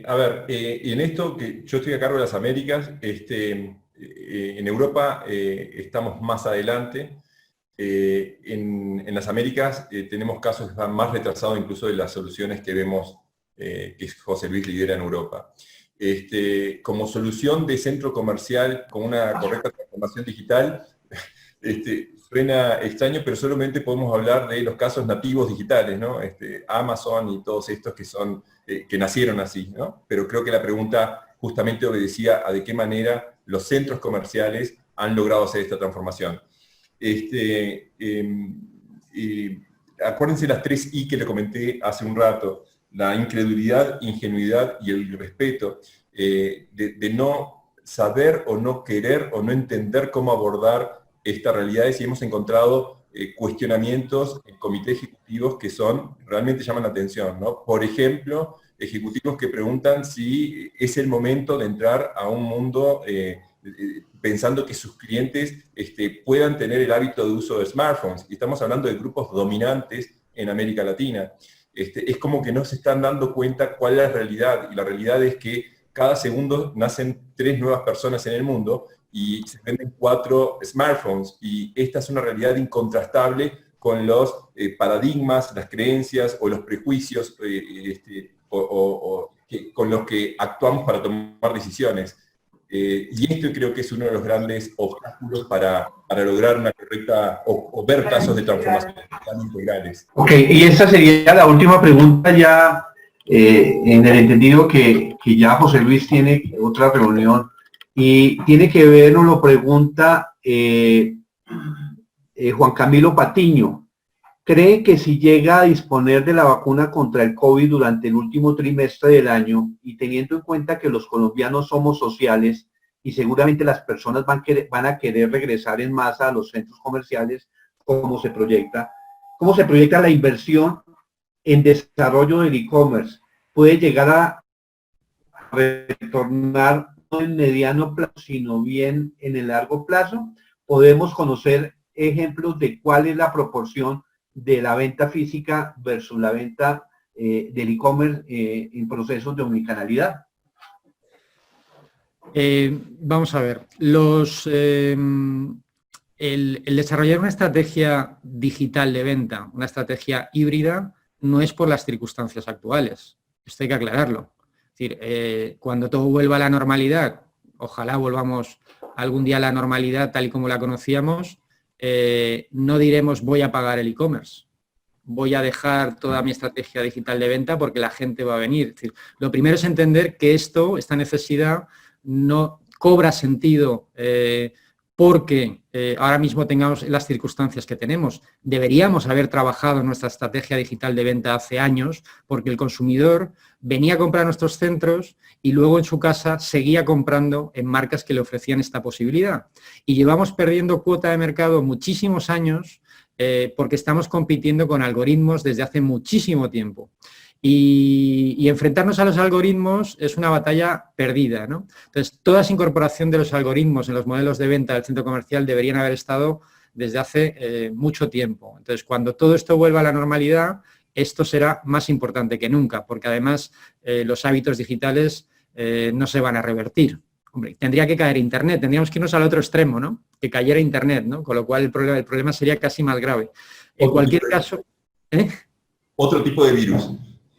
a ver, en esto que yo estoy a cargo de las Américas, en Europa estamos más adelante. En las Américas tenemos casos que están más retrasados incluso de las soluciones que vemos que José Luis lidera en Europa. Como solución de centro comercial con una correcta transformación digital, suena extraño, pero solamente podemos hablar de los casos nativos digitales, ¿no? Amazon y todos estos que son, que nacieron así, ¿no? Pero creo que la pregunta justamente obedecía a de qué manera los centros comerciales han logrado hacer esta transformación. Acuérdense las 3 I que le comenté hace un rato: la incredulidad, ingenuidad y el respeto, de no saber o no querer o no entender cómo abordar estas realidades, y hemos encontrado cuestionamientos en comités ejecutivos que realmente llaman la atención, ¿no? Por ejemplo, ejecutivos que preguntan si es el momento de entrar a un mundo pensando que sus clientes puedan tener el hábito de uso de smartphones, y estamos hablando de grupos dominantes en América Latina. Es como que no se están dando cuenta cuál es la realidad, y la realidad es que cada segundo nacen 3 nuevas personas en el mundo y se venden 4 smartphones, y esta es una realidad incontrastable con los paradigmas, las creencias o los prejuicios con los que actuamos para tomar decisiones. Y esto creo que es uno de los grandes obstáculos para lograr una correcta, o ver casos de transformación tan integrales. Ok, y esta sería la última pregunta ya, en el entendido que ya José Luis tiene otra reunión, y tiene que ver, nos lo pregunta Juan Camilo Patiño. ¿Cree que si llega a disponer de la vacuna contra el COVID durante el último trimestre del año, y teniendo en cuenta que los colombianos somos sociales y seguramente las personas van a querer regresar en masa a los centros comerciales, cómo se proyecta la inversión en desarrollo del e-commerce? ¿Puede llegar a retornar no en mediano plazo, sino bien en el largo plazo? ¿Podemos conocer ejemplos de cuál es la proporción de la venta física versus la venta del e-commerce en procesos de omnicanalidad? Vamos a ver, el desarrollar una estrategia digital de venta, una estrategia híbrida, no es por las circunstancias actuales. Esto hay que aclararlo. Es decir, cuando todo vuelva a la normalidad, ojalá volvamos algún día a la normalidad tal y como la conocíamos, no diremos voy a pagar el e-commerce, voy a dejar toda mi estrategia digital de venta porque la gente va a venir. Es decir, lo primero es entender que esta necesidad no cobra sentido porque ahora mismo tengamos las circunstancias que tenemos. Deberíamos haber trabajado en nuestra estrategia digital de venta hace años, porque el consumidor venía a comprar nuestros centros y luego en su casa seguía comprando en marcas que le ofrecían esta posibilidad. Y llevamos perdiendo cuota de mercado muchísimos años porque estamos compitiendo con algoritmos desde hace muchísimo tiempo. Y enfrentarnos a los algoritmos es una batalla perdida, ¿no? Entonces, toda esa incorporación de los algoritmos en los modelos de venta del centro comercial deberían haber estado desde hace mucho tiempo. Entonces, cuando todo esto vuelva a la normalidad, esto será más importante que nunca, porque además los hábitos digitales no se van a revertir. hombre, tendría que caer Internet, tendríamos que irnos al otro extremo, ¿no? Que cayera Internet, ¿no? Con lo cual el problema sería casi más grave. En cualquier caso... ¿eh? Otro tipo de virus.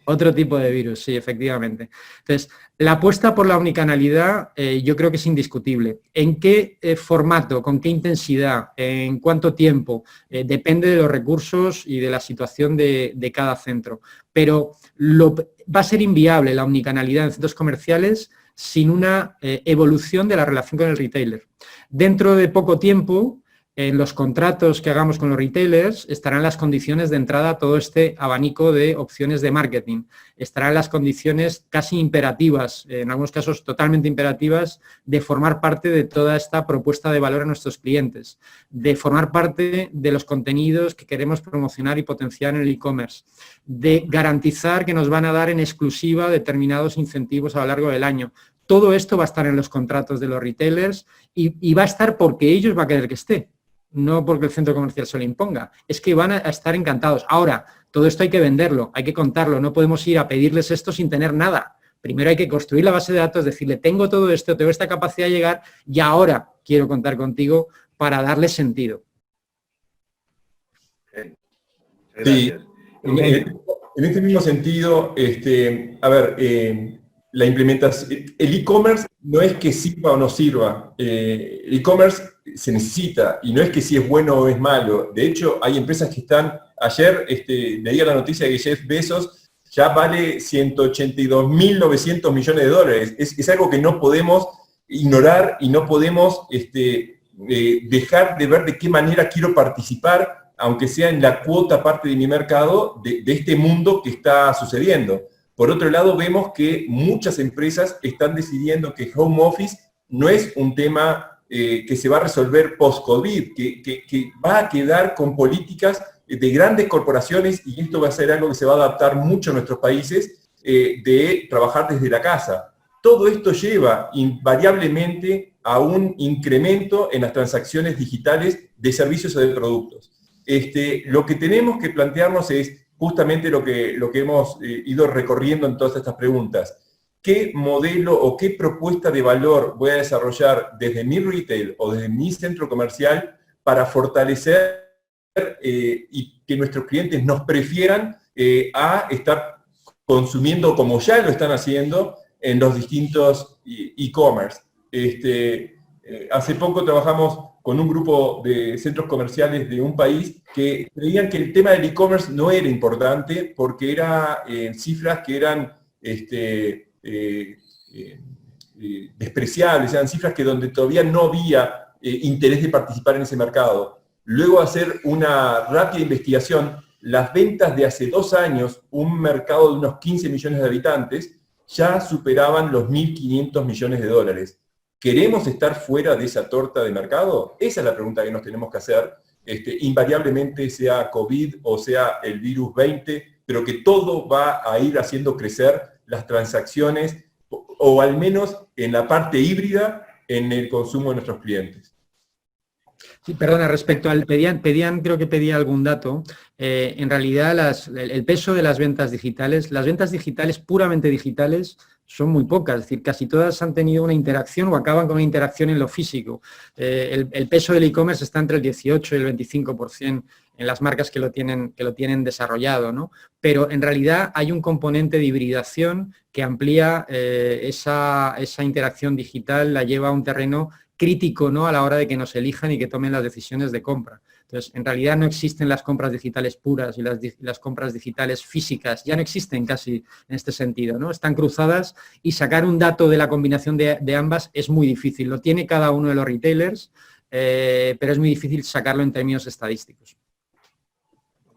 Otro tipo de virus, sí, efectivamente. Entonces, la apuesta por la omnicanalidad yo creo que es indiscutible. ¿En qué formato, con qué intensidad, en cuánto tiempo? Depende de los recursos y de la situación de cada centro. Pero va a ser inviable la omnicanalidad en centros comerciales sin una evolución de la relación con el retailer. Dentro de poco tiempo, en los contratos que hagamos con los retailers estarán las condiciones de entrada a todo este abanico de opciones de marketing. Estarán las condiciones casi imperativas, en algunos casos totalmente imperativas, de formar parte de toda esta propuesta de valor a nuestros clientes, de formar parte de los contenidos que queremos promocionar y potenciar en el e-commerce, de garantizar que nos van a dar en exclusiva determinados incentivos a lo largo del año. Todo esto va a estar en los contratos de los retailers y va a estar porque ellos va a querer que esté. No porque el centro comercial se lo imponga, es que van a estar encantados. Ahora, todo esto hay que venderlo, hay que contarlo, no podemos ir a pedirles esto sin tener nada. Primero hay que construir la base de datos, decirle, tengo todo esto, tengo esta capacidad de llegar y ahora quiero contar contigo para darle sentido. Sí, en este mismo sentido, a ver, la implementación, el e-commerce no es que sirva o no sirva, el e-commerce se necesita, y no es que si es bueno o es malo. De hecho, hay empresas que están, ayer leía la noticia de que Jeff Bezos ya vale 182.900 millones de dólares. Es algo que no podemos ignorar y no podemos dejar de ver de qué manera quiero participar, aunque sea en la cuota parte de mi mercado, de este mundo que está sucediendo. Por otro lado, vemos que muchas empresas están decidiendo que home office no es un tema que se va a resolver post-COVID, que va a quedar con políticas de grandes corporaciones, y esto va a ser algo que se va a adaptar mucho a nuestros países, de trabajar desde la casa. Todo esto lleva invariablemente a un incremento en las transacciones digitales de servicios o de productos. Lo que tenemos que plantearnos es justamente lo que hemos ido recorriendo en todas estas preguntas. ¿Qué modelo o qué propuesta de valor voy a desarrollar desde mi retail o desde mi centro comercial para fortalecer y que nuestros clientes nos prefieran a estar consumiendo como ya lo están haciendo en los distintos e-commerce? Hace poco trabajamos con un grupo de centros comerciales de un país que creían que el tema del e-commerce no era importante porque era cifras que eran despreciables, eran cifras que donde todavía no había interés de participar en ese mercado. Luego de hacer una rápida investigación, las ventas de hace 2 años, un mercado de unos 15 millones de habitantes, ya superaban los 1.500 millones de dólares. ¿Queremos estar fuera de esa torta de mercado? Esa es la pregunta que nos tenemos que hacer, invariablemente sea COVID o sea el virus 20, pero que todo va a ir haciendo crecer las transacciones, o al menos en la parte híbrida, en el consumo de nuestros clientes. Sí, perdona, respecto al pedían creo que pedía algún dato. En realidad el peso de las ventas digitales puramente digitales son muy pocas, es decir, casi todas han tenido una interacción o acaban con una interacción en lo físico. El peso del e-commerce está entre el 18 y el 25% en las marcas que lo tienen desarrollado, ¿no? Pero en realidad hay un componente de hibridación que amplía esa interacción digital, la lleva a un terreno crítico, ¿no?, a la hora de que nos elijan y que tomen las decisiones de compra. Entonces, en realidad no existen las compras digitales puras y las compras digitales físicas, ya no existen casi en este sentido, ¿no? Están cruzadas y sacar un dato de la combinación de ambas es muy difícil. Lo tiene cada uno de los retailers, pero es muy difícil sacarlo en términos estadísticos.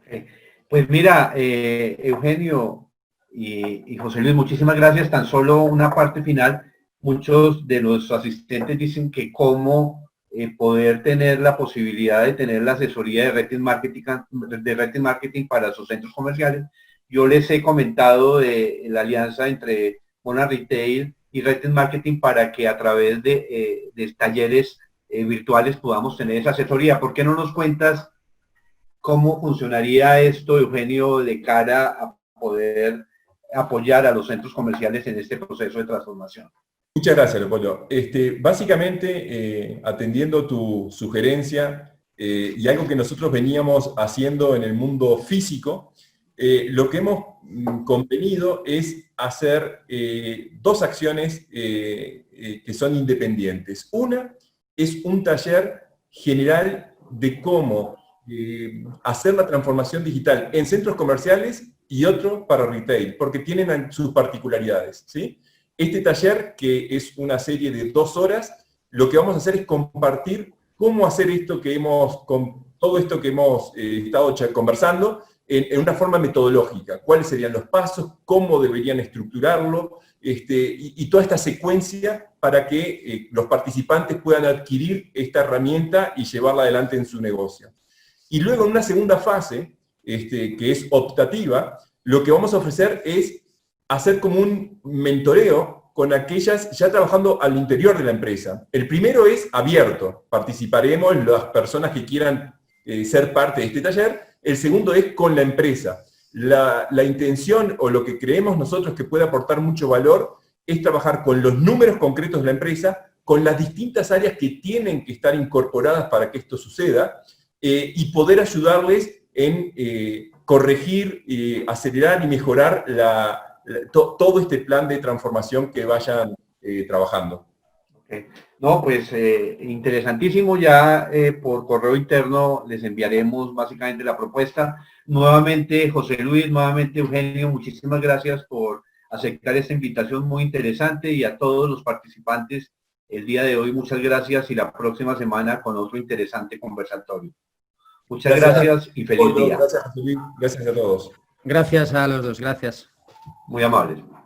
Okay. Pues mira, Eugenio y José Luis, muchísimas gracias. Tan solo una parte final. Muchos de los asistentes dicen que cómo poder tener la posibilidad de tener la asesoría de rating marketing para sus centros comerciales. Yo les he comentado de la alianza entre Mona Retail y rating marketing para que a través de talleres virtuales podamos tener esa asesoría. ¿Por qué no nos cuentas cómo funcionaría esto, Eugenio, de cara a poder apoyar a los centros comerciales en este proceso de transformación. Muchas gracias, Leopoldo. Básicamente, atendiendo tu sugerencia y algo que nosotros veníamos haciendo en el mundo físico, lo que hemos convenido es hacer dos acciones que son independientes. Una es un taller general de cómo hacer la transformación digital en centros comerciales y otro para retail, porque tienen sus particularidades, ¿sí? Este taller, que es una serie de 2 horas, lo que vamos a hacer es compartir cómo hacer esto que con todo esto que hemos estado conversando en una forma metodológica. ¿Cuáles serían los pasos? ¿Cómo deberían estructurarlo? Y toda esta secuencia para que los participantes puedan adquirir esta herramienta y llevarla adelante en su negocio. Y luego en una segunda fase, que es optativa, lo que vamos a ofrecer es hacer como un mentoreo con aquellas ya trabajando al interior de la empresa. El primero es abierto, participaremos las personas que quieran ser parte de este taller. El segundo es con la empresa. La intención o lo que creemos nosotros que puede aportar mucho valor es trabajar con los números concretos de la empresa, con las distintas áreas que tienen que estar incorporadas para que esto suceda, y poder ayudarles en corregir, acelerar y mejorar todo este plan de transformación que vayan trabajando. Okay. No, pues interesantísimo. Ya por correo interno les enviaremos básicamente la propuesta. Nuevamente, José Luis, nuevamente Eugenio, muchísimas gracias por aceptar esta invitación muy interesante, y a todos los participantes el día de hoy, muchas gracias, y la próxima semana con otro interesante conversatorio. Muchas gracias y feliz día. Gracias, José Luis. Gracias a todos. Gracias a los dos, gracias. Muy amables.